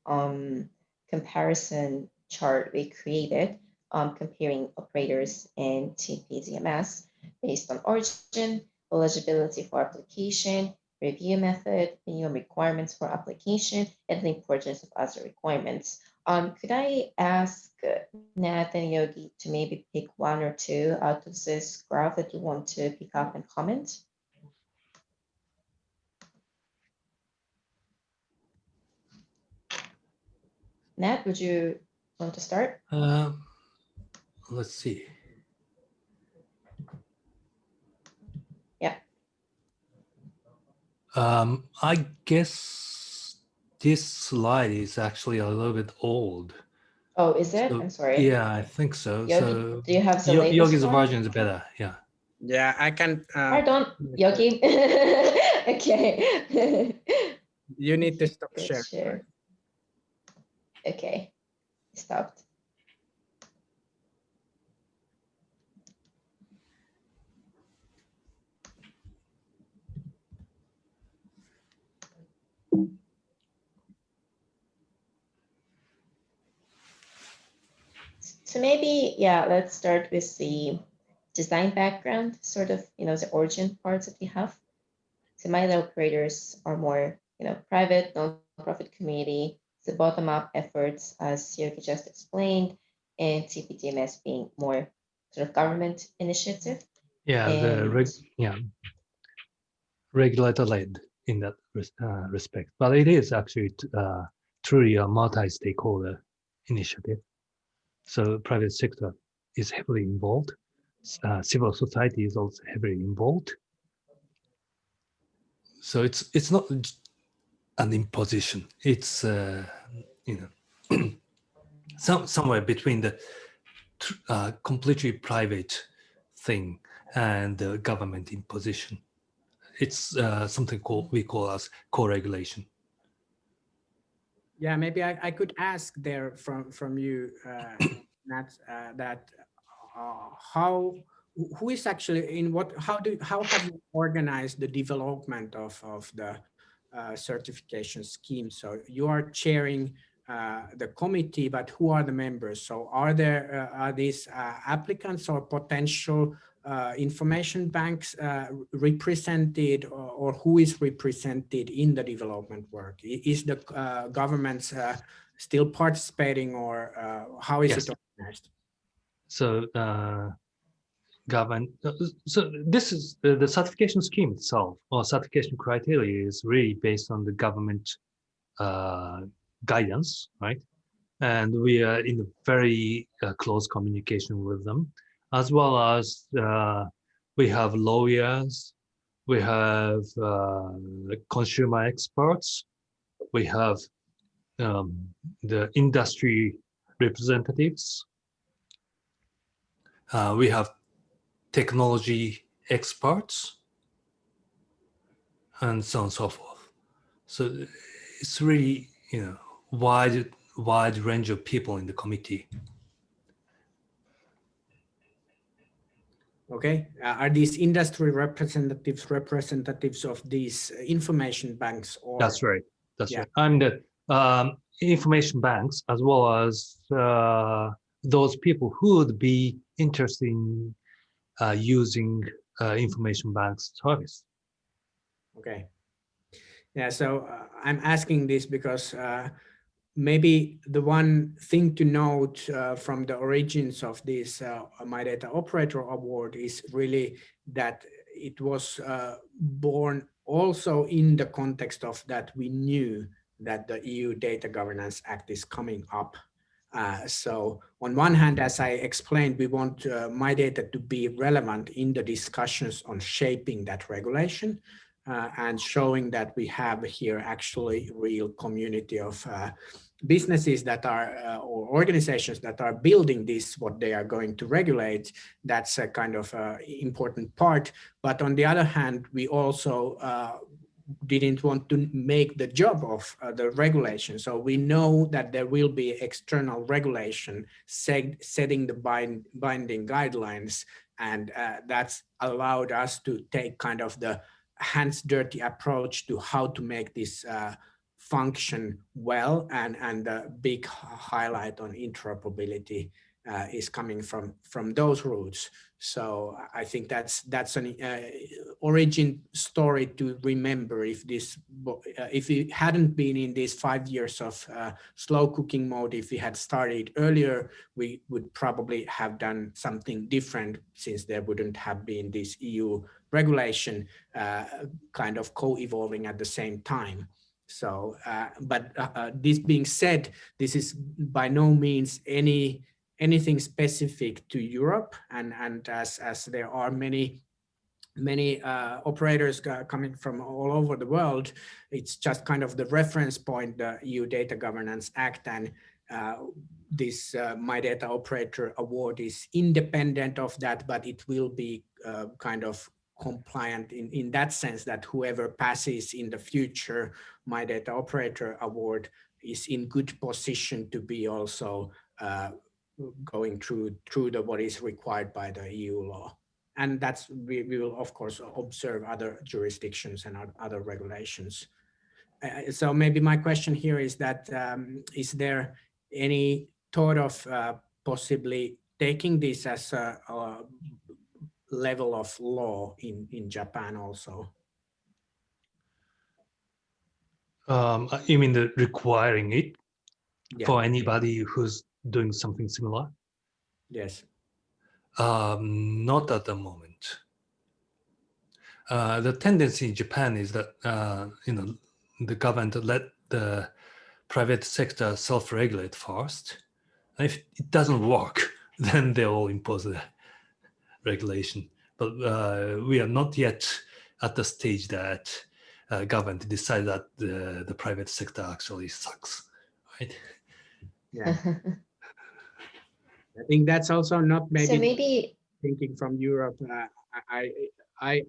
S1: comparison chart we created, comparing operators in Tpdms based on origin, eligibility for application, review method, minimum requirements for application, and the importance of other requirements. Could I ask Nat and Jogi to maybe pick 1 or 2 out of this graph that you want to pick up and comment? Nat, would you want to start?
S2: Let's see.
S1: Yeah.
S2: I guess this slide is actually a little bit old.
S1: Oh, is it?
S2: So,
S1: I'm sorry.
S2: yeah, I think so.
S1: Yogi,
S2: so
S1: do you have the latest
S2: Yogi's
S1: one?
S2: version is better. Yeah.
S3: Yeah, I can.
S1: Pardon, Yogi. Okay.
S3: You need to stop
S1: Let's
S3: sharing.
S1: Okay, stopped. So maybe, yeah, let's start with the design background, sort of, the origin parts that we have. So MyData operators are more, private, non-profit community, the bottom-up efforts, as Yogi just explained, and Tpdms being more sort of government initiative.
S2: Yeah, regulator-led in that respect, but it is actually truly a multi-stakeholder initiative. So private sector is heavily involved. Civil society is also heavily involved. So it's not an imposition. It's somewhere between the completely private thing and the government imposition. It's something we call as co-regulation.
S3: Yeah, maybe I could ask there from you, Nat, that who is actually in what? How have you organized the development of the certification scheme? So you are chairing the committee, but who are the members? So are these applicants or potential information banks represented, or who is represented in the development work? Is the government still participating, or how is it organized?
S2: So so this is the certification scheme itself, or certification criteria, is really based on the government guidance, right? And we are in very close communication with them, as well as we have lawyers, we have consumer experts, we have the industry representatives, we have technology experts, and so on and so forth. So it's really, wide range of people in the committee.
S3: Okay, are these industry representatives of these information banks? Or
S2: That's right. That's right. I'm the information banks, as well as those people who would be interested in using information banks service.
S3: Okay. Yeah, so I'm asking this because maybe the one thing to note from the origins of this MyData Operator Award is really that it was born also in the context of that we knew that the EU Data Governance Act is coming up. So on one hand, as I explained, we want MyData to be relevant in the discussions on shaping that regulation. And showing that we have here actually real community of businesses that are or organizations that are building this, what they are going to regulate. That's a kind of important part. But on the other hand, we also didn't want to make the job of the regulation. So we know that there will be external regulation setting the binding guidelines, and that's allowed us to take kind of the hands dirty approach to how to make this function well, and the big highlight on interoperability is coming from those roots. So I think that's an origin story to remember. If it hadn't been in these 5 years of slow cooking mode, if we had started earlier, we would probably have done something different, since there wouldn't have been this EU regulation kind of co-evolving at the same time. So, but this being said, this is by no means anything specific to Europe, and as there are many operators coming from all over the world, it's just kind of the reference point, the EU Data Governance Act, and this MyData Operator Award is independent of that, but it will be kind of compliant in that sense that whoever passes in the future MyData Operator Award is in good position to be also going through what is required by the EU law. And that's, we will of course observe other jurisdictions and other regulations. So maybe my question here is that, is there any thought of possibly taking this as a level of law in Japan also?
S2: You mean the requiring it
S3: Yeah.
S2: for anybody who's doing something similar?
S3: Yes.
S2: Not at the moment. The tendency in Japan is that the government let the private sector self-regulate first. And if it doesn't work, then they will impose a regulation. But we are not yet at the stage that government decide that the private sector actually sucks, right?
S3: Yeah. I think that's also not
S1: So
S3: maybe
S1: maybe,
S3: thinking from Europe. I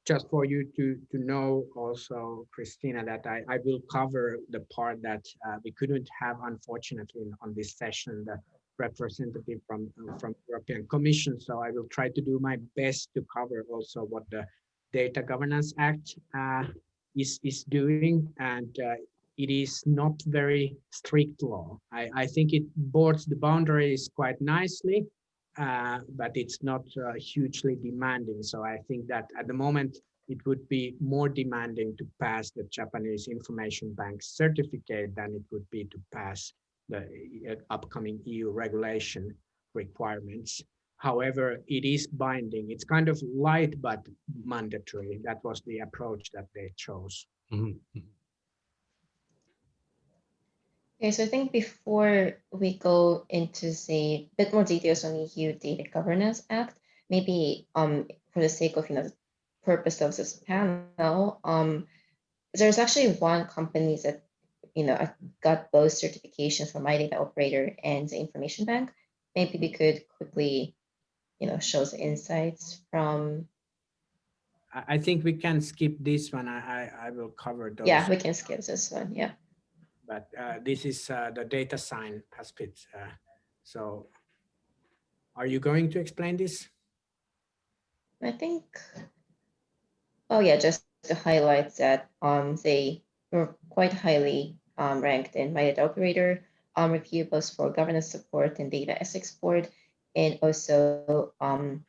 S3: just for you to know also, Kristina, that I will cover the part that we couldn't have, unfortunately, on this session, the representative from European Commission. So I will try to do my best to cover also what the Data Governance Act is doing, and it is not very strict law. I think it boards the boundaries quite nicely, but it's not hugely demanding. So I think that at the moment, it would be more demanding to pass the Japanese Information Bank certificate than it would be to pass the upcoming EU regulation requirements. However, it is binding. It's kind of light, but mandatory. That was the approach that they chose.
S2: Mm-hmm.
S1: okay, so I think before we go into say a bit more details on the EU Data Governance Act, maybe for the sake of the purpose of this panel, there's actually one company that got both certifications for MyData Operator and the Information Bank. Maybe we could quickly show the insights from.
S3: I think we can skip this one. I will cover those.
S1: Yeah, we can skip this one. Yeah.
S3: But this is the data sign aspect. So are you going to explain this?
S1: I think, oh yeah, just to highlight that they were quite highly ranked in MyData Operator review, both for governance support and data ethics board. And also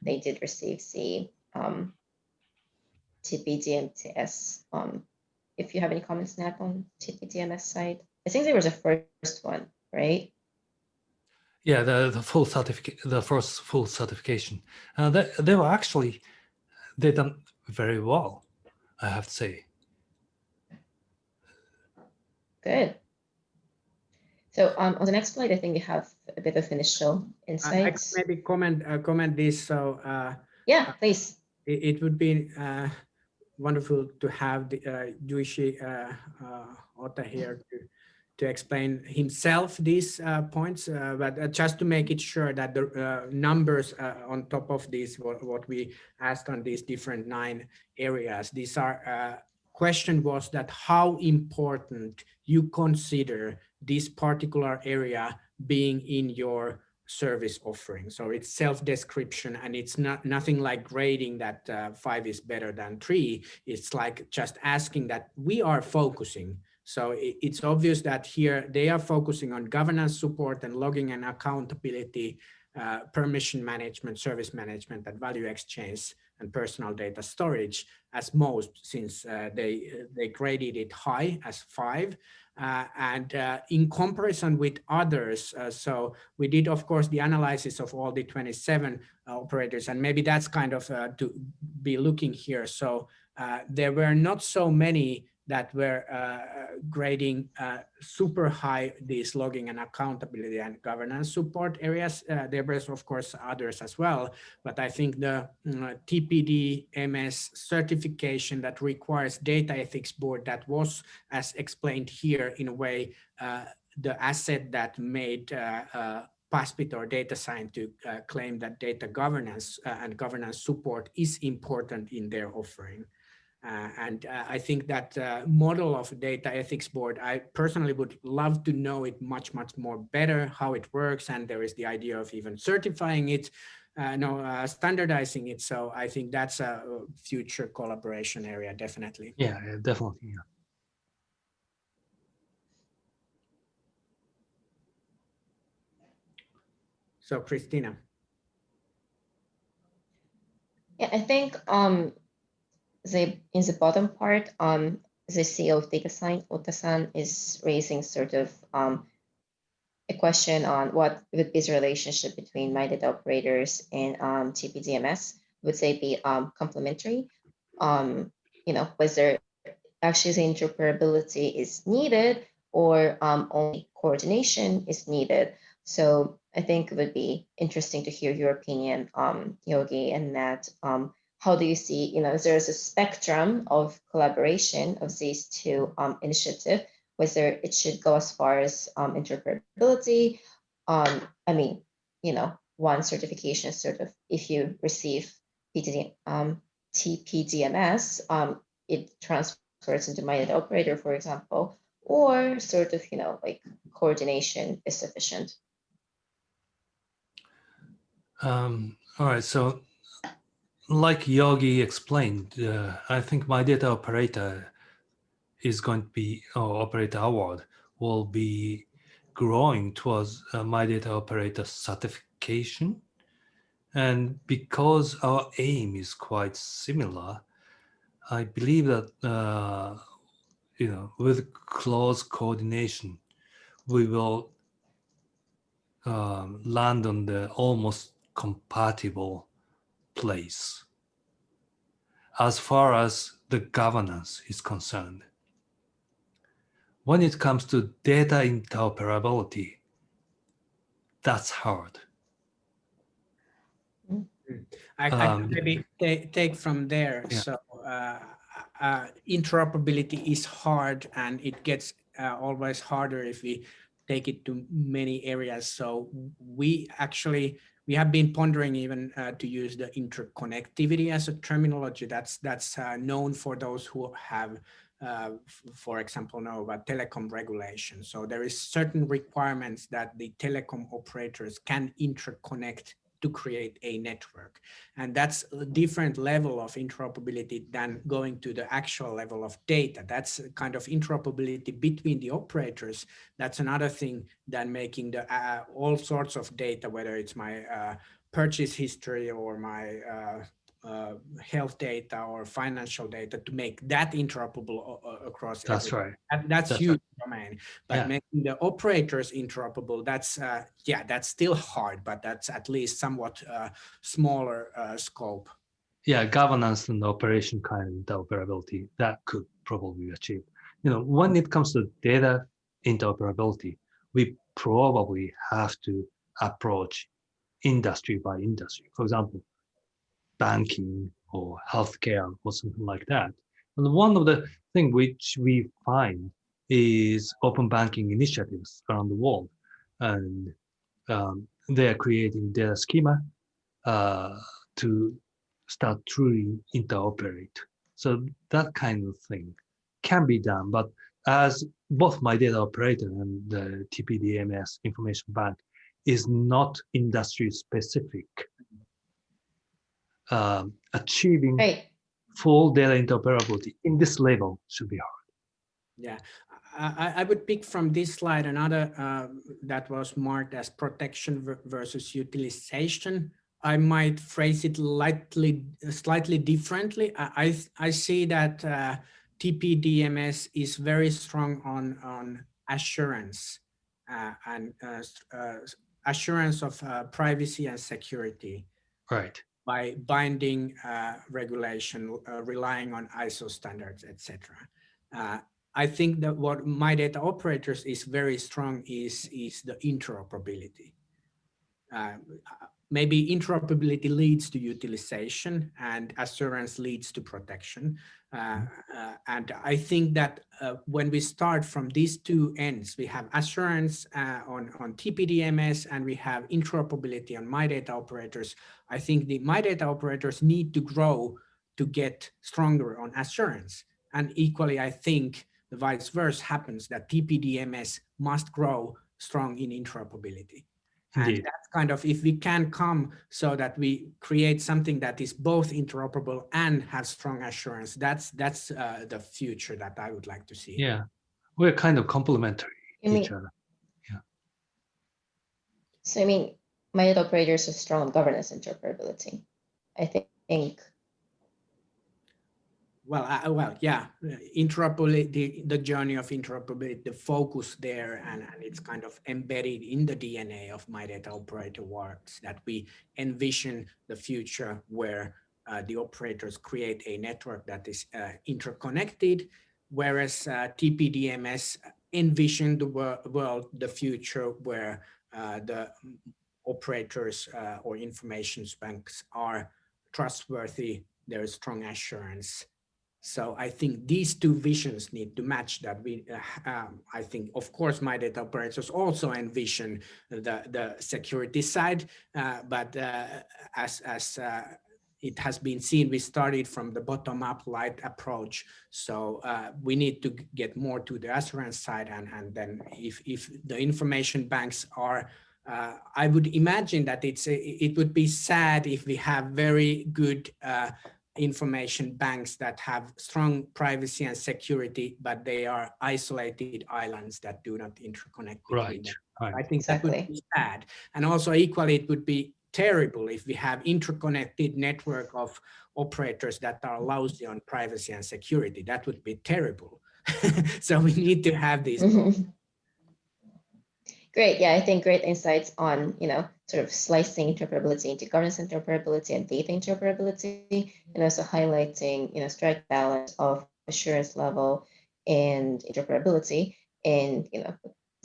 S1: they did receive the Tpdms. If you have any comments, Nat, on Tpdms side, I think there was a first one, right?
S2: Yeah, the full certificate, the first full certification. They were actually they done very well, I have to say.
S1: Good. So on the next slide, I think you have a bit of initial insights.
S3: I can maybe comment this. So
S1: yeah, please.
S3: It would be wonderful to have the Jogi Ota here to explain himself these points, but just to make it sure that the numbers on top of this, what we asked on these different 9 areas, these are question was that how important you consider this particular area being in your service offering. So it's self-description, and it's nothing like grading that 5 is better than 3. It's like just asking that we are focusing. So it's obvious that here they are focusing on governance support and logging and accountability, permission management, service management, and value exchange, and personal data storage as most, since they graded it high as 5. And in comparison with others, so we did, of course, the analysis of all the 27 operators, and maybe that's kind of to be looking here. So there were not so many that were grading super high these logging and accountability and governance support areas. There were, of course, others as well, but I think the Tpdms certification that requires data ethics board, that was, as explained here, in a way, the asset that made PASPIT or DataSign to claim that data governance and governance support is important in their offering. And I think that model of data ethics board, I personally would love to know it much more better, how it works. And there is the idea of even certifying it, standardizing it. So I think that's a future collaboration area, definitely.
S2: Yeah, definitely. Yeah.
S3: So Kristina.
S1: Yeah, I think in the bottom part, the CEO of DataSign, Ota-san, is raising sort of a question on what would be the relationship between MyData operators and TPDMS. Would say be complementary. Whether actually the interoperability is needed or only coordination is needed. So I think it would be interesting to hear your opinion, Yogi, and that. How do you see, there's a spectrum of collaboration of these two initiatives, whether it should go as far as interoperability. One certification is sort of if you receive TPDMS, it transfers into MyData Operator, for example, or sort of, like coordination is sufficient.
S2: All right, so like Yogi explained, I think MyData Operator is going to be, or Operator Award will be growing towards MyData Operator certification. And because our aim is quite similar, I believe that, with close coordination, we will land on the almost compatible place as far as the governance is concerned. When it comes to data interoperability, that's hard.
S3: I can maybe take from there.
S2: Yeah.
S3: So interoperability is hard, and it gets always harder if we take it to many areas. So we have been pondering even to use the interconnectivity as a terminology that's known for those who have, for example, know about telecom regulation. So there is certain requirements that the telecom operators can interconnect to create a network. And that's a different level of interoperability than going to the actual level of data. That's a kind of interoperability between the operators. That's another thing than making the all sorts of data, whether it's my purchase history or my health data or financial data, to make that interoperable across.
S2: That's
S3: everything.
S2: right.
S3: That's huge
S2: right.
S3: domain. But
S2: Yeah.
S3: making the operators interoperable, that's still hard, but that's at least somewhat smaller scope.
S2: Yeah, governance and operation kind of interoperability that could probably be achieved. When it comes to data interoperability, we probably have to approach industry by industry. For example, banking or healthcare or something like that. And one of the things which we find is open banking initiatives around the world, and they are creating data schema to start truly interoperate. So that kind of thing can be done, but as both MyData Operator and the Tpdms information bank is not industry specific, achieving full data interoperability in this level should be hard.
S3: Yeah, I would pick from this slide another that was marked as protection versus utilization. I might phrase it slightly differently. I see that TPDMS is very strong on assurance and assurance of privacy and security.
S2: Right.
S3: By binding regulation, relying on ISO standards, etc. I think that what MyData Operators is very strong is the interoperability. Maybe interoperability leads to utilization and assurance leads to protection. And I think that when we start from these two ends, we have assurance on TPDMS and we have interoperability on MyData Operators. I think the MyData Operators need to grow to get stronger on assurance. And equally, I think the vice versa happens, that TPDMS must grow strong in interoperability.
S2: Indeed.
S3: And that's kind of, if we can come so that we create something that is both interoperable and has strong assurance, that's the future that I would like to see.
S2: Yeah, we're kind of complementary each other. Yeah.
S1: So MyData Operators are strong on governance interoperability. I think
S3: Yeah, interoperability, the journey of interoperability, the focus there, and it's kind of embedded in the DNA of MyData Operator Awards, that we envision the future where the operators create a network that is interconnected, whereas Tpdms envision the world, the future where the operators or information banks are trustworthy, there is strong assurance. So I think these two visions need to match that. I think, of course, MyData operators also envision the security side, but as it has been seen, we started from the bottom-up light approach. So we need to get more to the assurance side, and then if the information banks are, I would imagine that it would be sad if we have very good information banks that have strong privacy and security, but they are isolated islands that do not interconnect between them.
S2: Right.
S3: I think that would be sad. And also equally, it would be terrible if we have interconnected network of operators that are lousy on privacy and security. That would be terrible. So we need to have these.
S1: Great. Yeah, I think great insights on, sort of slicing interoperability into governance interoperability and data interoperability, and also highlighting, strike balance of assurance level and interoperability. And,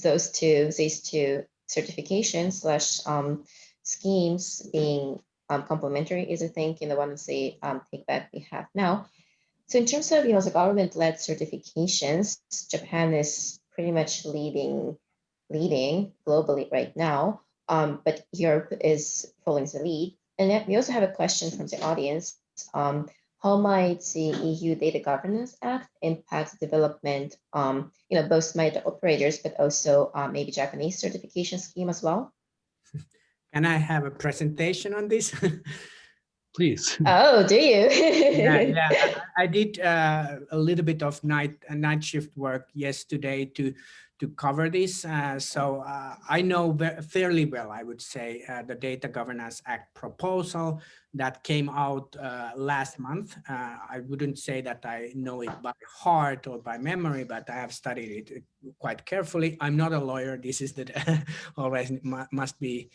S1: these two certifications / schemes being complementary is, I think, one of the take back we have now. So in terms of, the government-led certifications, Japan is pretty much leading globally right now, but Europe is following the lead. And yet we also have a question from the audience. How might the EU Data Governance Act impact the development, both MyData operators, but also maybe Japanese certification scheme as well?
S3: Can I have a presentation on this?
S2: Please.
S1: Oh, do you?
S3: Yeah. I did a little bit of night shift work yesterday to cover this. So I know fairly well, I would say, the Data Governance Act proposal that came out last month. I wouldn't say that I know it by heart or by memory, but I have studied it quite carefully. I'm not a lawyer. This is always must be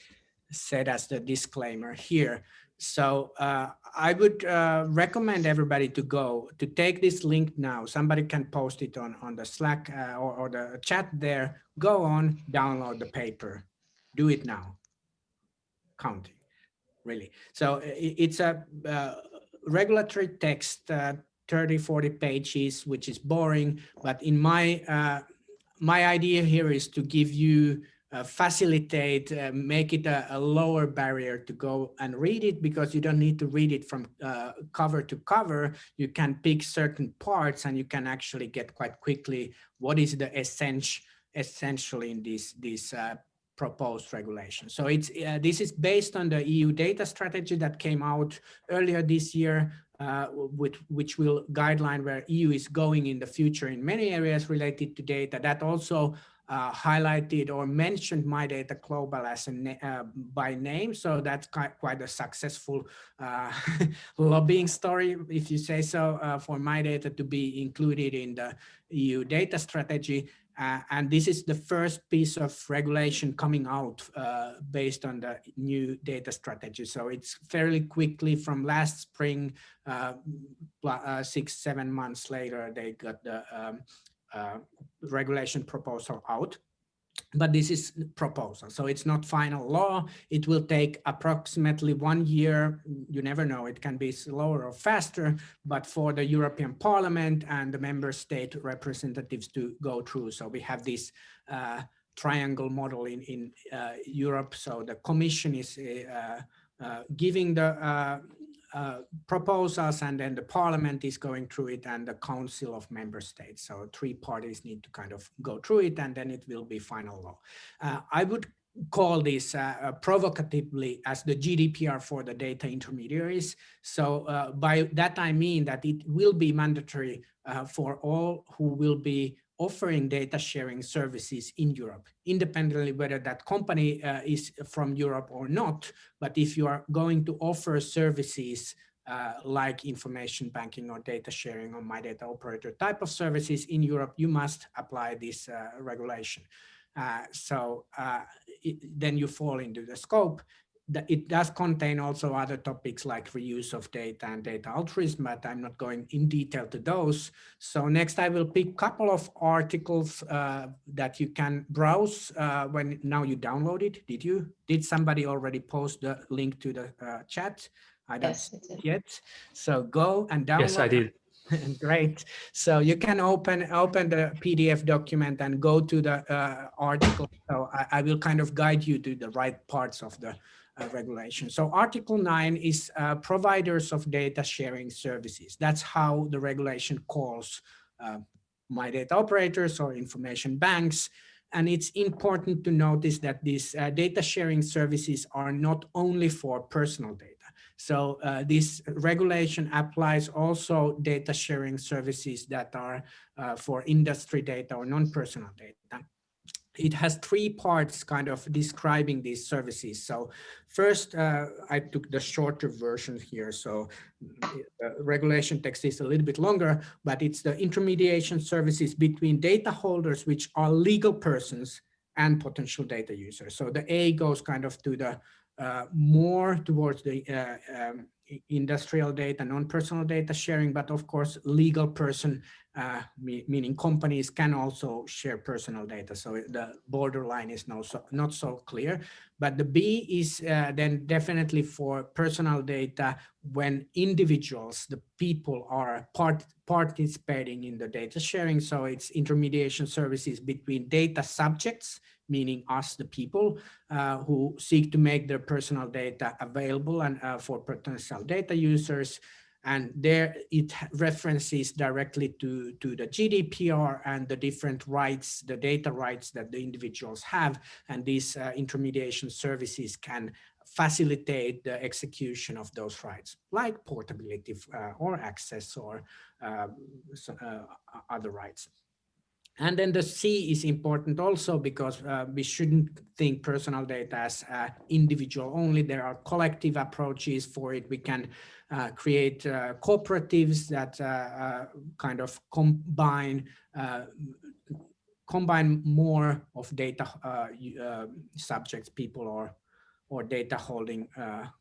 S3: said as the disclaimer here. So I would recommend everybody to take this link now. Somebody can post it on the Slack or the chat there. Go on, download the paper. Do it now. Counting, really. So it's a regulatory text, 30, 40 pages, which is boring. But in my idea here is to give you facilitate, make it a lower barrier to go and read it, because you don't need to read it from cover to cover. You can pick certain parts and you can actually get quite quickly what is the essentially in this proposed regulation. So it's this is based on the EU data strategy that came out earlier this year, which will guideline where EU is going in the future in many areas related to data. That also highlighted or mentioned MyData Global as by name. So that's quite a successful lobbying story, if you say so, for MyData to be included in the EU data strategy. And this is the first piece of regulation coming out based on the new data strategy. So it's fairly quickly from last spring, 6-7 months later, they got the regulation proposal out. But this is proposal, so it's not final law. It will take approximately 1 year. You never know, it can be slower or faster, but for the European Parliament and the member state representatives to go through. So we have this triangle model in Europe. So the Commission is giving the proposals, and then the Parliament is going through it, and the Council of Member States. So 3 parties need to kind of go through it, and then it will be final law. I would call this provocatively as the GDPR for the data intermediaries. So by that I mean that it will be mandatory for all who will be offering data sharing services in Europe, independently whether that company is from Europe or not. But if you are going to offer services like information banking or data sharing or MyData Operator type of services in Europe, you must apply this regulation. Then you fall into the scope. It does contain also other topics like reuse of data and data altruism, but I'm not going in detail to those. So next I will pick a couple of articles that you can browse when now you download it. Did somebody already post the link to the chat? I don't see it yet. So go and download.
S2: Yes, I did.
S3: Great. So you can open the PDF document and go to the article. So I will kind of guide you to the right parts of the regulation. So Article 9 is providers of data sharing services. That's how the regulation calls MyData operators or information banks. And it's important to notice that these data sharing services are not only for personal data. So this regulation applies also data sharing services that are for industry data or non-personal data. It has three parts kind of describing these services. So first, I took the shorter version here. So the regulation text is a little bit longer, but it's the intermediation services between data holders, which are legal persons, and potential data users. So the A goes kind of to the more towards the industrial data, non-personal data sharing, but of course, legal person, meaning companies can also share personal data. So the borderline is not so clear, but the B is then definitely for personal data when individuals, the people are participating in the data sharing. So it's intermediation services between data subjects, meaning us, the people who seek to make their personal data available and for potential data users. And there it references directly to the GDPR and the different rights, the data rights that the individuals have. And these intermediation services can facilitate the execution of those rights, like portability or access or other rights. And then the C is important also because we shouldn't think personal data as individual only. There are collective approaches for it. We can create cooperatives that kind of combine more of data subjects, people or data holding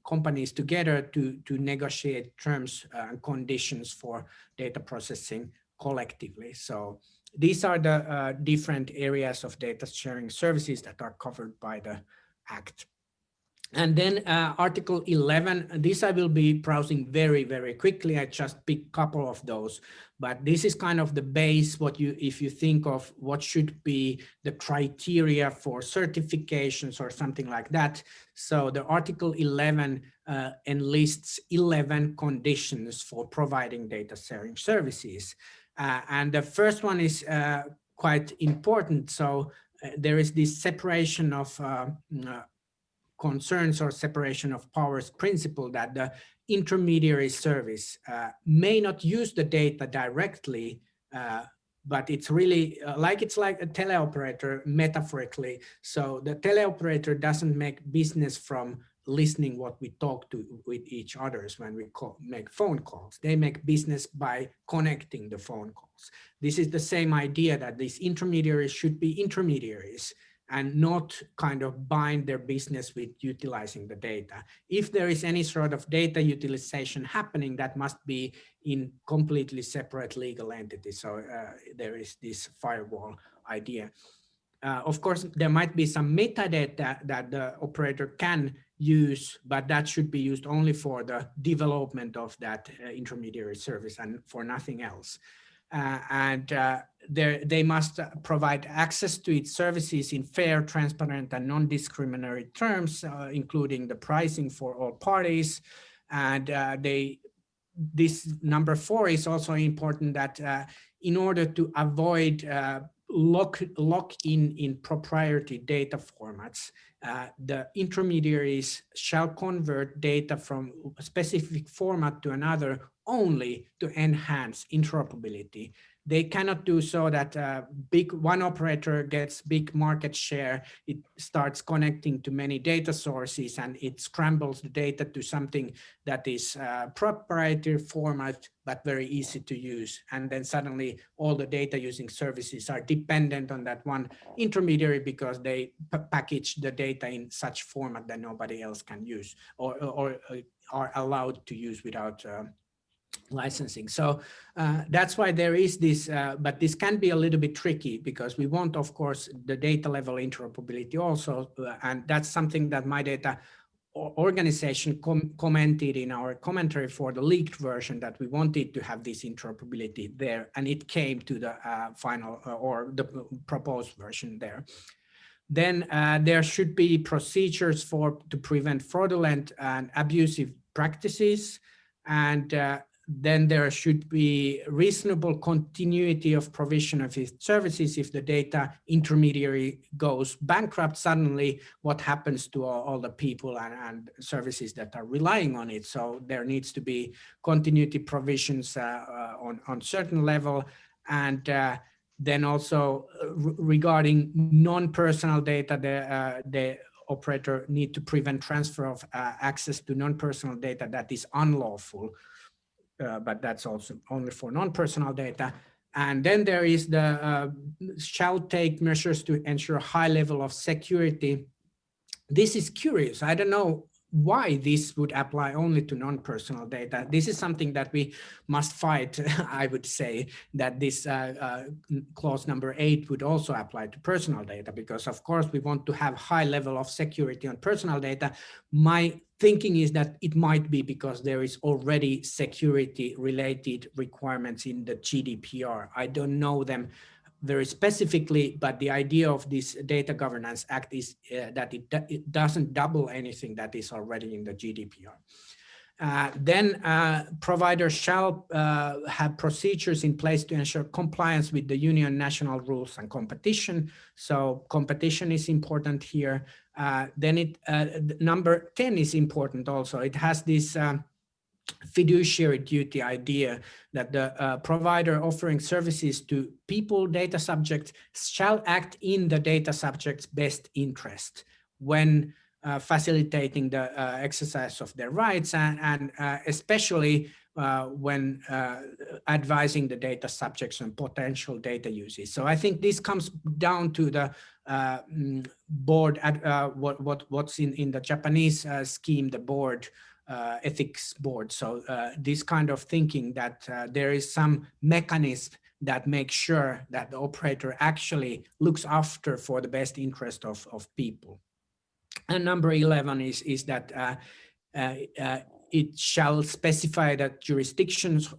S3: companies together to negotiate terms and conditions for data processing collectively. So these are the different areas of data sharing services that are covered by the Act. And then Article 11, this I will be browsing very, very quickly. I just picked a couple of those, but this is kind of the base, if you think of what should be the criteria for certifications or something like that. So the Article 11 enlists 11 conditions for providing data sharing services. And the first one is quite important. So there is this separation of concerns or separation of powers principle that the intermediary service may not use the data directly, but it's really it's like a teleoperator metaphorically. So the teleoperator doesn't make business from listening what we talk to with each others when we make phone calls. They make business by connecting the phone calls. This is the same idea that these intermediaries should be intermediaries and not kind of bind their business with utilizing the data. If there is any sort of data utilization happening, that must be in completely separate legal entities. So there is this firewall idea. Of course, there might be some metadata that the operator can use, but that should be used only for the development of that intermediary service and for nothing else. They must provide access to its services in fair, transparent, and non-discriminatory terms, including the pricing for all parties. And this number 4 is also important that in order to avoid lock-in in proprietary data formats, the intermediaries shall convert data from a specific format to another only to enhance interoperability. They cannot do so that one operator gets big market share, it starts connecting to many data sources, and it scrambles the data to something that is proprietary format, but very easy to use. And then suddenly all the data using services are dependent on that one intermediary because they package the data in such format that nobody else can use or are allowed to use without licensing. So that's why there is this, but this can be a little bit tricky because we want, of course, the data level interoperability also, and that's something that MyData organization commented in our commentary for the leaked version, that we wanted to have this interoperability there, and it came to the final or the proposed version there. Then there should be procedures to prevent fraudulent and abusive practices, and then there should be reasonable continuity of provision of its services. If the data intermediary goes bankrupt suddenly, what happens to all the people and services that are relying on it? So there needs to be continuity provisions on certain level. And then also regarding non-personal data, the operator need to prevent transfer of access to non-personal data that is unlawful. But that's also only for non-personal data. And then there is the shall take measures to ensure high level of security. This is curious. I don't know why this would apply only to non-personal data. This is something that we must fight. I would say that this clause number 8 would also apply to personal data, because of course we want to have high level of security on personal data. My thinking is that it might be because there is already security related requirements in the GDPR. I don't know them very specifically, but the idea of this Data Governance Act is that it doesn't double anything that is already in the GDPR. Then providers shall have procedures in place to ensure compliance with the union national rules and competition. So competition is important here. Then number 10 is important also. It has this fiduciary duty idea that the provider offering services to people, data subjects, shall act in the data subject's best interest when facilitating the exercise of their rights, and especially when advising the data subjects on potential data uses. So I think this comes down to the board, what's in the Japanese scheme, the board ethics board. So this kind of thinking that there is some mechanism that makes sure that the operator actually looks after for the best interest of people. And number 11 is that it shall specify that jurisdictions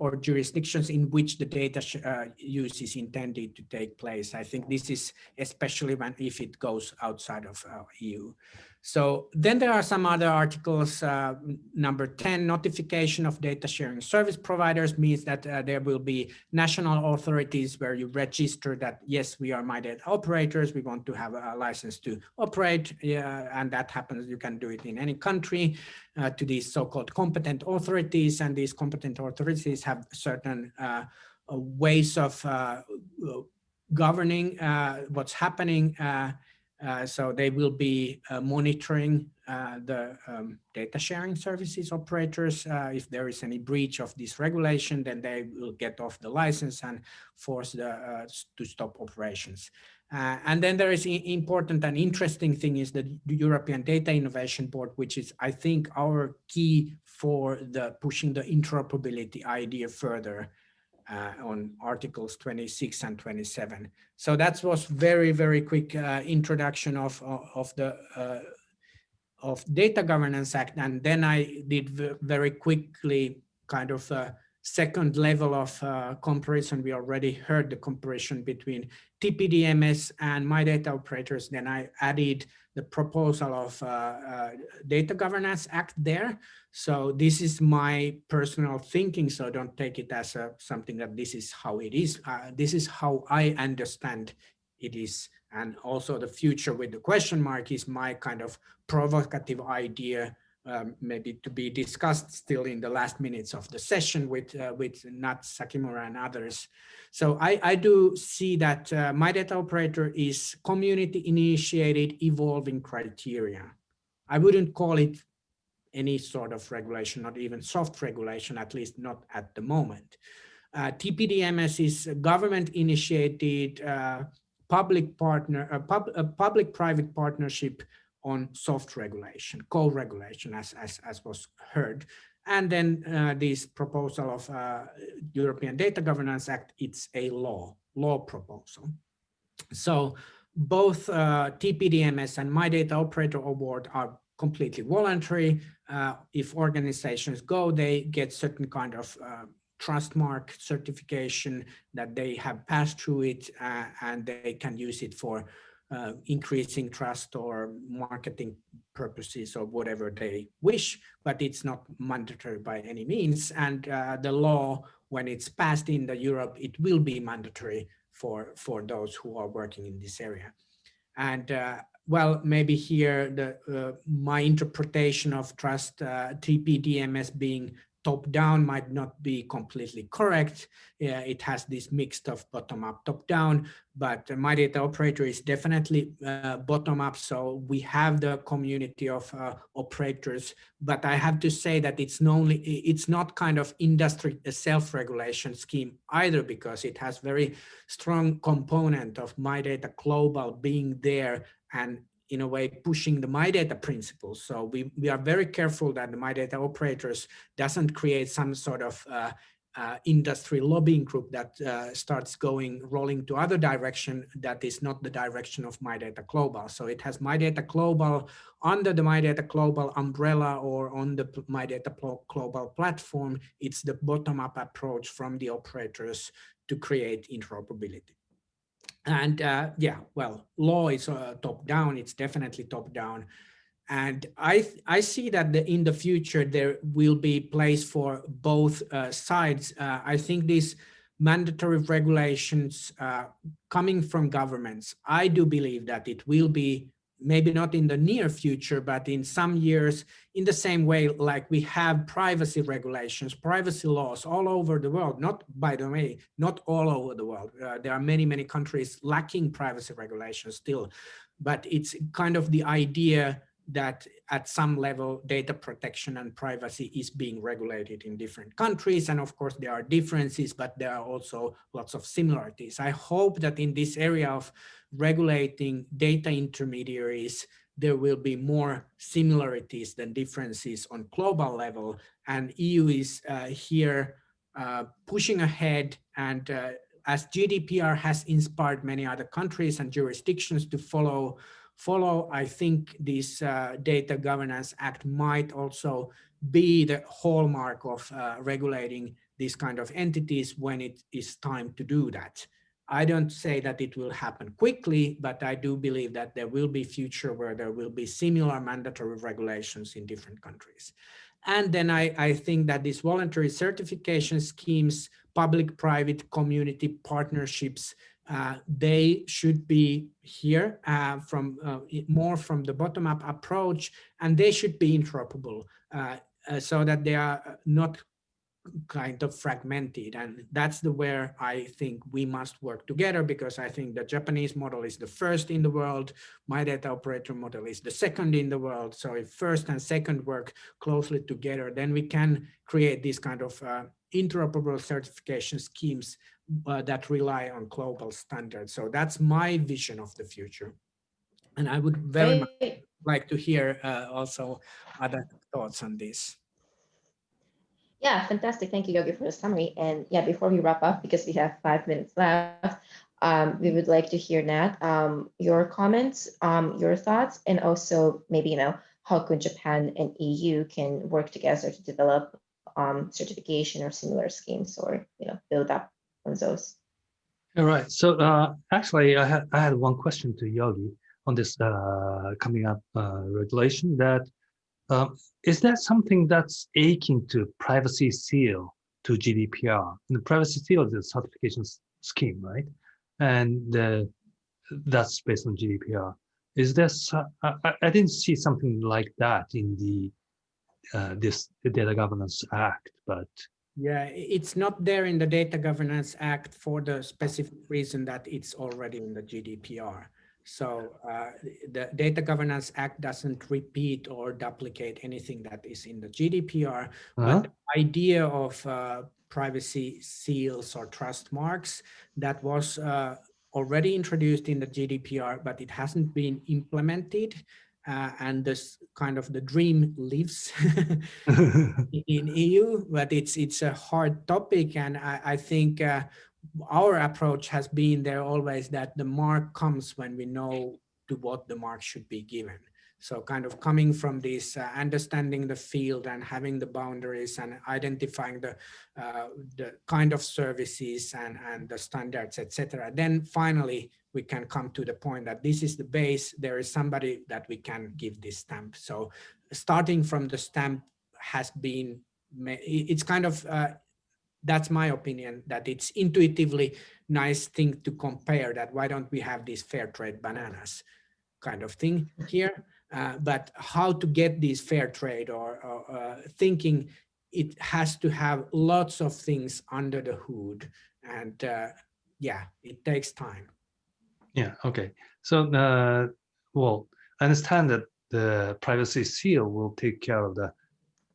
S3: in which the data use is intended to take place. I think this is especially if it goes outside of EU. So then there are some other articles. Number 10, notification of data sharing service providers means that there will be national authorities where you register that, yes, we are MyData operators. We want to have a license to operate. And that happens, you can do it in any country to these so-called competent authorities. And these competent authorities have certain ways of governing what's happening. So they will be monitoring the data sharing services operators. If there is any breach of this regulation, then they will get off the license and force to stop operations. And then there is important and interesting thing is the European Data Innovation Board, which is, I think, our key for pushing the interoperability idea further. On articles 26 and 27. So that was very, very quick introduction of the Data Governance Act. And then I did very quickly kind of a second level of comparison. We already heard the comparison between Tpdms and MyData operators. Then I added the proposal of Data Governance Act there. So this is my personal thinking. So don't take it as something that this is how it is. This is how I understand it is. And also the future with the question mark is my kind of provocative idea maybe to be discussed still in the last minutes of the session with Nat, Sakimura and others. So I do see that MyData Operator is community initiated evolving criteria. I wouldn't call it any sort of regulation, not even soft regulation, at least not at the moment. Tpdms is government initiated public-private partnership on soft regulation, co-regulation, as was heard. And then this proposal of European Data Governance Act, it's a law proposal. So both Tpdms and MyData Operator Award are completely voluntary. If organizations go, they get certain kind of trust mark certification that they have passed through it, and they can use it for increasing trust or marketing purposes or whatever they wish, but it's not mandatory by any means. And the law, when it's passed in the Europe, it will be mandatory for those who are working in this area. And well, maybe here my interpretation of trust Tpdms being top-down might not be completely correct. It has this mix of bottom-up, top-down, but MyData Operator is definitely bottom-up. So we have the community of operators, but I have to say that it's not kind of industry self-regulation scheme either, because it has very strong component of MyData Global being there and in a way pushing the MyData principles. So we are very careful that the MyData Operators doesn't create some sort of industry lobbying group that starts rolling to other direction that is not the direction of MyData Global. So it has MyData Global under the MyData Global umbrella or on the MyData Global platform. It's the bottom-up approach from the operators to create interoperability. And yeah, well, law is top-down. It's definitely top-down. And I see that in the future, there will be place for both sides. I think these mandatory regulations coming from governments, I do believe that it will be maybe not in the near future, but in some years, in the same way like we have privacy regulations, privacy laws all over the world. Not, by the way, not all over the world. There are many, many countries lacking privacy regulations still, but it's kind of the idea that at some level data protection and privacy is being regulated in different countries. And of course there are differences, but there are also lots of similarities. I hope that in this area of regulating data intermediaries, there will be more similarities than differences on global level. And EU is here pushing ahead, and as GDPR has inspired many other countries and jurisdictions to follow, I think this Data Governance Act might also be the hallmark of regulating these kind of entities when it is time to do that. I don't say that it will happen quickly, but I do believe that there will be future where there will be similar mandatory regulations in different countries. And then I think that these voluntary certification schemes, public-private community partnerships, they should be here more from the bottom-up approach, and they should be interoperable so that they are not kind of fragmented. And that's where I think we must work together, because I think the Japanese model is the first in the world. MyData Operator model is the second in the world. So if first and second work closely together, then we can create these kind of interoperable certification schemes that rely on global standards. So that's my vision of the future. And I would very much like to hear also other thoughts on this.
S1: Yeah, fantastic. Thank you, Yogi, for the summary. And yeah, before we wrap up, because we have 5 minutes left, we would like to hear, Nat, your comments, your thoughts, and also maybe, how could Japan and EU can work together to develop certification or similar schemes, or, build up on those.
S2: All right. So actually, I had one question to Yogi on this coming up regulation. That is that something that's akin to privacy seal to GDPR? And the privacy seal is a certification scheme, right? And that's based on GDPR. Is there? I didn't see something like that in the this Data Governance Act, but
S3: yeah, it's not there in the Data Governance Act for the specific reason that it's already in the GDPR. So the Data Governance Act doesn't repeat or duplicate anything that is in the GDPR, but the idea of privacy seals or trust marks that was already introduced in the GDPR, but it hasn't been implemented. And this kind of the dream lives in EU, but it's a hard topic, and I think our approach has been there always that the mark comes when we know to what the mark should be given. So kind of coming from this, understanding the field and having the boundaries and identifying the kind of services and the standards, etc. Then finally, we can come to the point that this is the base. There is somebody that we can give this stamp. So starting from the stamp has been, it's kind of, that's my opinion, that it's intuitively nice thing to compare, that why don't we have these fair trade bananas kind of thing here. But how to get these fair trade or thinking, it has to have lots of things under the hood, and yeah, it takes time.
S2: yeah, okay. So, well, I understand that the privacy seal will take care of the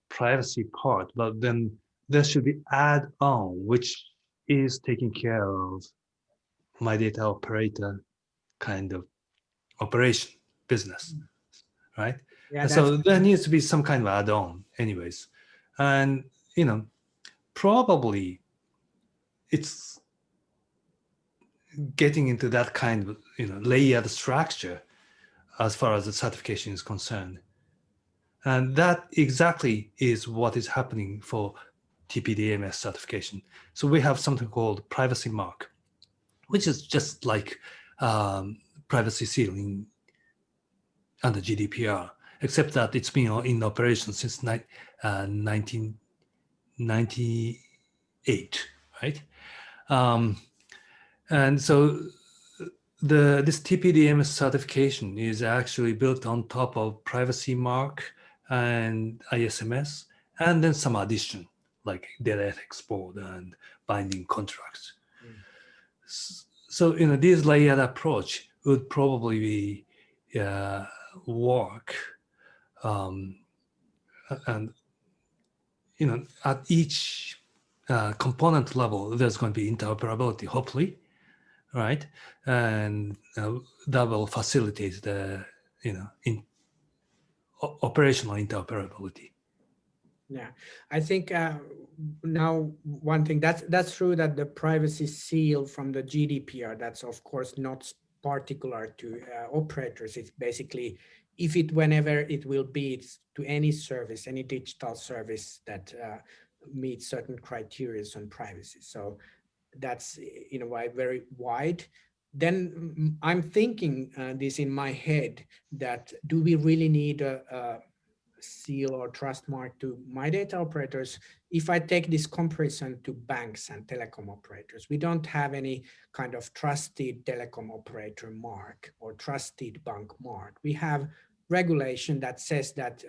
S2: privacy part, but then there should be add-on, which is taking care of MyData Operator kind of operation business, right?
S3: Yeah,
S2: And
S3: that's
S2: so there needs to be some kind of add-on anyways. And, probably it's getting into that kind of, layered structure as far as the certification is concerned. And that exactly is what is happening for Tpdms certification. So we have something called privacy mark, which is just like privacy seal under GDPR, except that it's been in operation since 1998, right? And so this Tpdms certification is actually built on top of privacy mark and ISMS, and then some addition like data ethics board and binding contracts. So this layered approach would probably be work, and at each component level there's going to be interoperability, hopefully, right? And that will facilitate the operational interoperability.
S3: Yeah, I think now one thing that's true, that the privacy seal from the GDPR, that's of course not particular to operators. It's basically whenever it will be, it's to any service, any digital service that meets certain criteria on privacy. So that's in a way very wide. Then I'm thinking this in my head, that do we really need a seal or trust mark to MyData operators? If I take this comparison to banks and telecom operators, we don't have any kind of trusted telecom operator mark or trusted bank mark. We have regulation that says that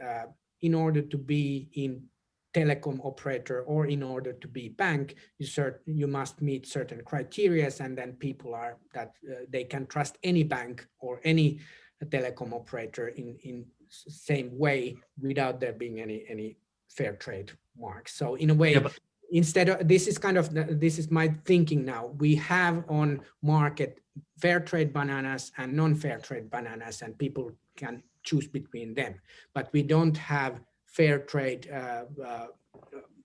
S3: in order to be in telecom operator or in order to be bank, you must meet certain criteria, and then people are that they can trust any bank or any telecom operator in same way without there being any fair trade marks. So in a way,
S2: Yeah,
S3: instead of, this is my thinking now, we have on market fair trade bananas and non-fair trade bananas, and people can choose between them, but we don't have fair trade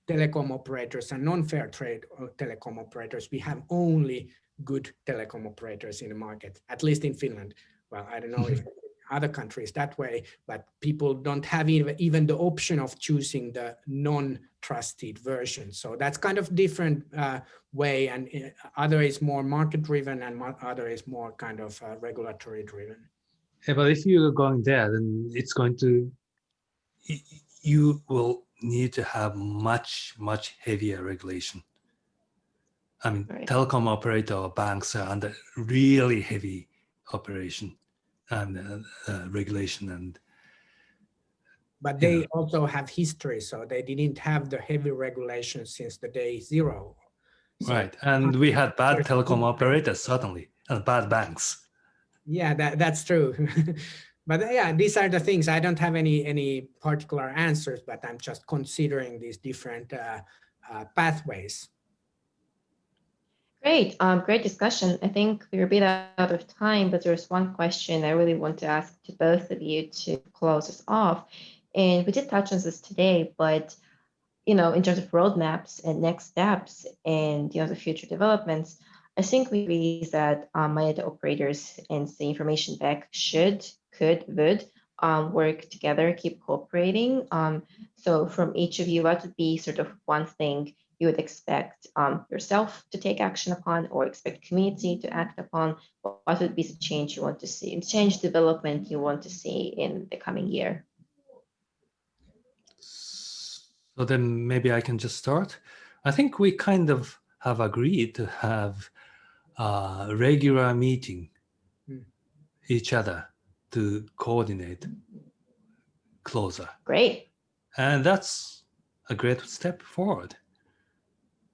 S3: telecom operators and non-fair trade telecom operators. We have only good telecom operators in the market, at least in Finland. Well, I don't know if other countries that way, but people don't have even the option of choosing the non-trusted version. So that's kind of different way, and other is more market driven and other is more kind of regulatory driven.
S2: Yeah, but if you're going there, then it's going to, you will need to have much heavier regulation. I mean,
S1: Right.
S2: telecom operator or banks are under really heavy operation and regulation, and
S3: But they also have history, so they didn't have the heavy regulations since the day zero. So,
S2: right. And we had bad telecom operators, certainly, and bad banks.
S3: yeah, that's true. But yeah, these are the things. I don't have any particular answers, but I'm just considering these different pathways.
S1: Great, great discussion. I think we're a bit out of time, but there's one question I really want to ask to both of you to close us off. And we did touch on this today, but in terms of roadmaps and next steps and the future developments, I think we agree that MyData operators and the information bank would work together, keep cooperating. So from each of you, what would be sort of one thing you would expect yourself to take action upon or expect community to act upon? What would be the change you want to see, change development you want to see in the coming year?
S2: So then maybe I can just start. I think we kind of have agreed to have a regular meeting each other to coordinate closer.
S1: Great.
S2: And that's a great step forward.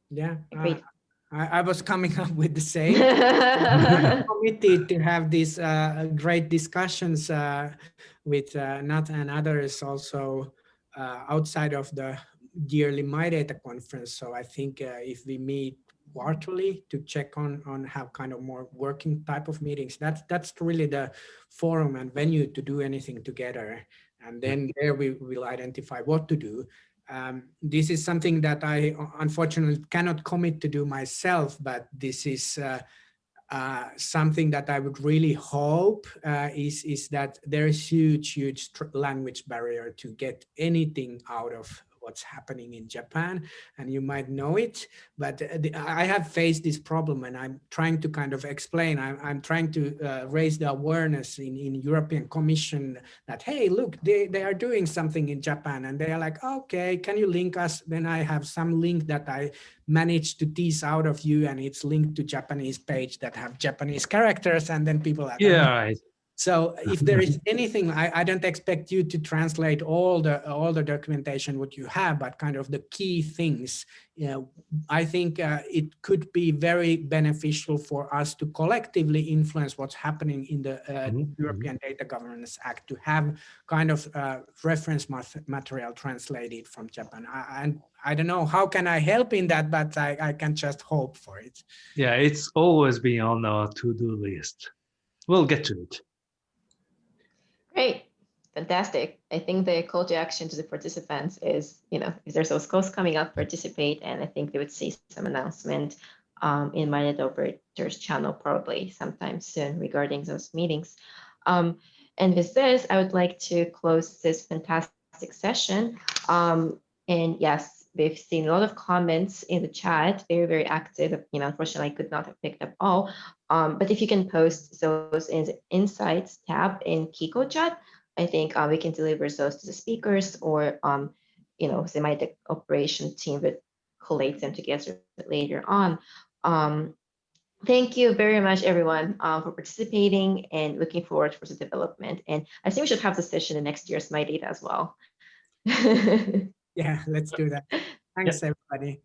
S3: Yeah,
S1: Agreed.
S3: I was coming up with the same. Committed to have these great discussions with Nat and others also outside of the yearly MyData conference. So I think if we meet quarterly to check on how kind of more working type of meetings, that's really the forum and venue to do anything together. And then there we will identify what to do. This is something that I unfortunately cannot commit to do myself, but this is something that I would really hope is that there is huge language barrier to get anything out of what's happening in Japan, and you might know it, but I have faced this problem and I'm trying to kind of explain, I'm trying to raise the awareness in European Commission that, hey, look, they are doing something in Japan, and they are like, okay, can you link us? Then I have some link that I managed to tease out of you, and it's linked to Japanese page that have Japanese characters, and then people are
S2: Yeah, right.
S3: So if there is anything, I don't expect you to translate all the documentation what you have, but kind of the key things. I think it could be very beneficial for us to collectively influence what's happening in the European Data Governance Act, to have kind of reference material translated from Japan. I don't know how can I help in that, but I can just hope for it.
S2: Yeah, it's always been on our to-do list. We'll get to it.
S1: Great. Fantastic. I think the call to action to the participants is, if there's those calls coming up, participate. And I think they would see some announcement in MyData Operators channel probably sometime soon regarding those meetings. And with this, I would like to close this fantastic session. And yes, we've seen a lot of comments in the chat, very active. Unfortunately, I could not have picked up all. But if you can post those in the Insights tab in Kiko chat, I think we can deliver those to the speakers, or the MyData operation team would collate them together later on. Thank you very much, everyone, for participating, and looking forward for the development. And I think we should have the session in next year's MyData as well.
S3: Yeah, let's do that. Thanks, everybody.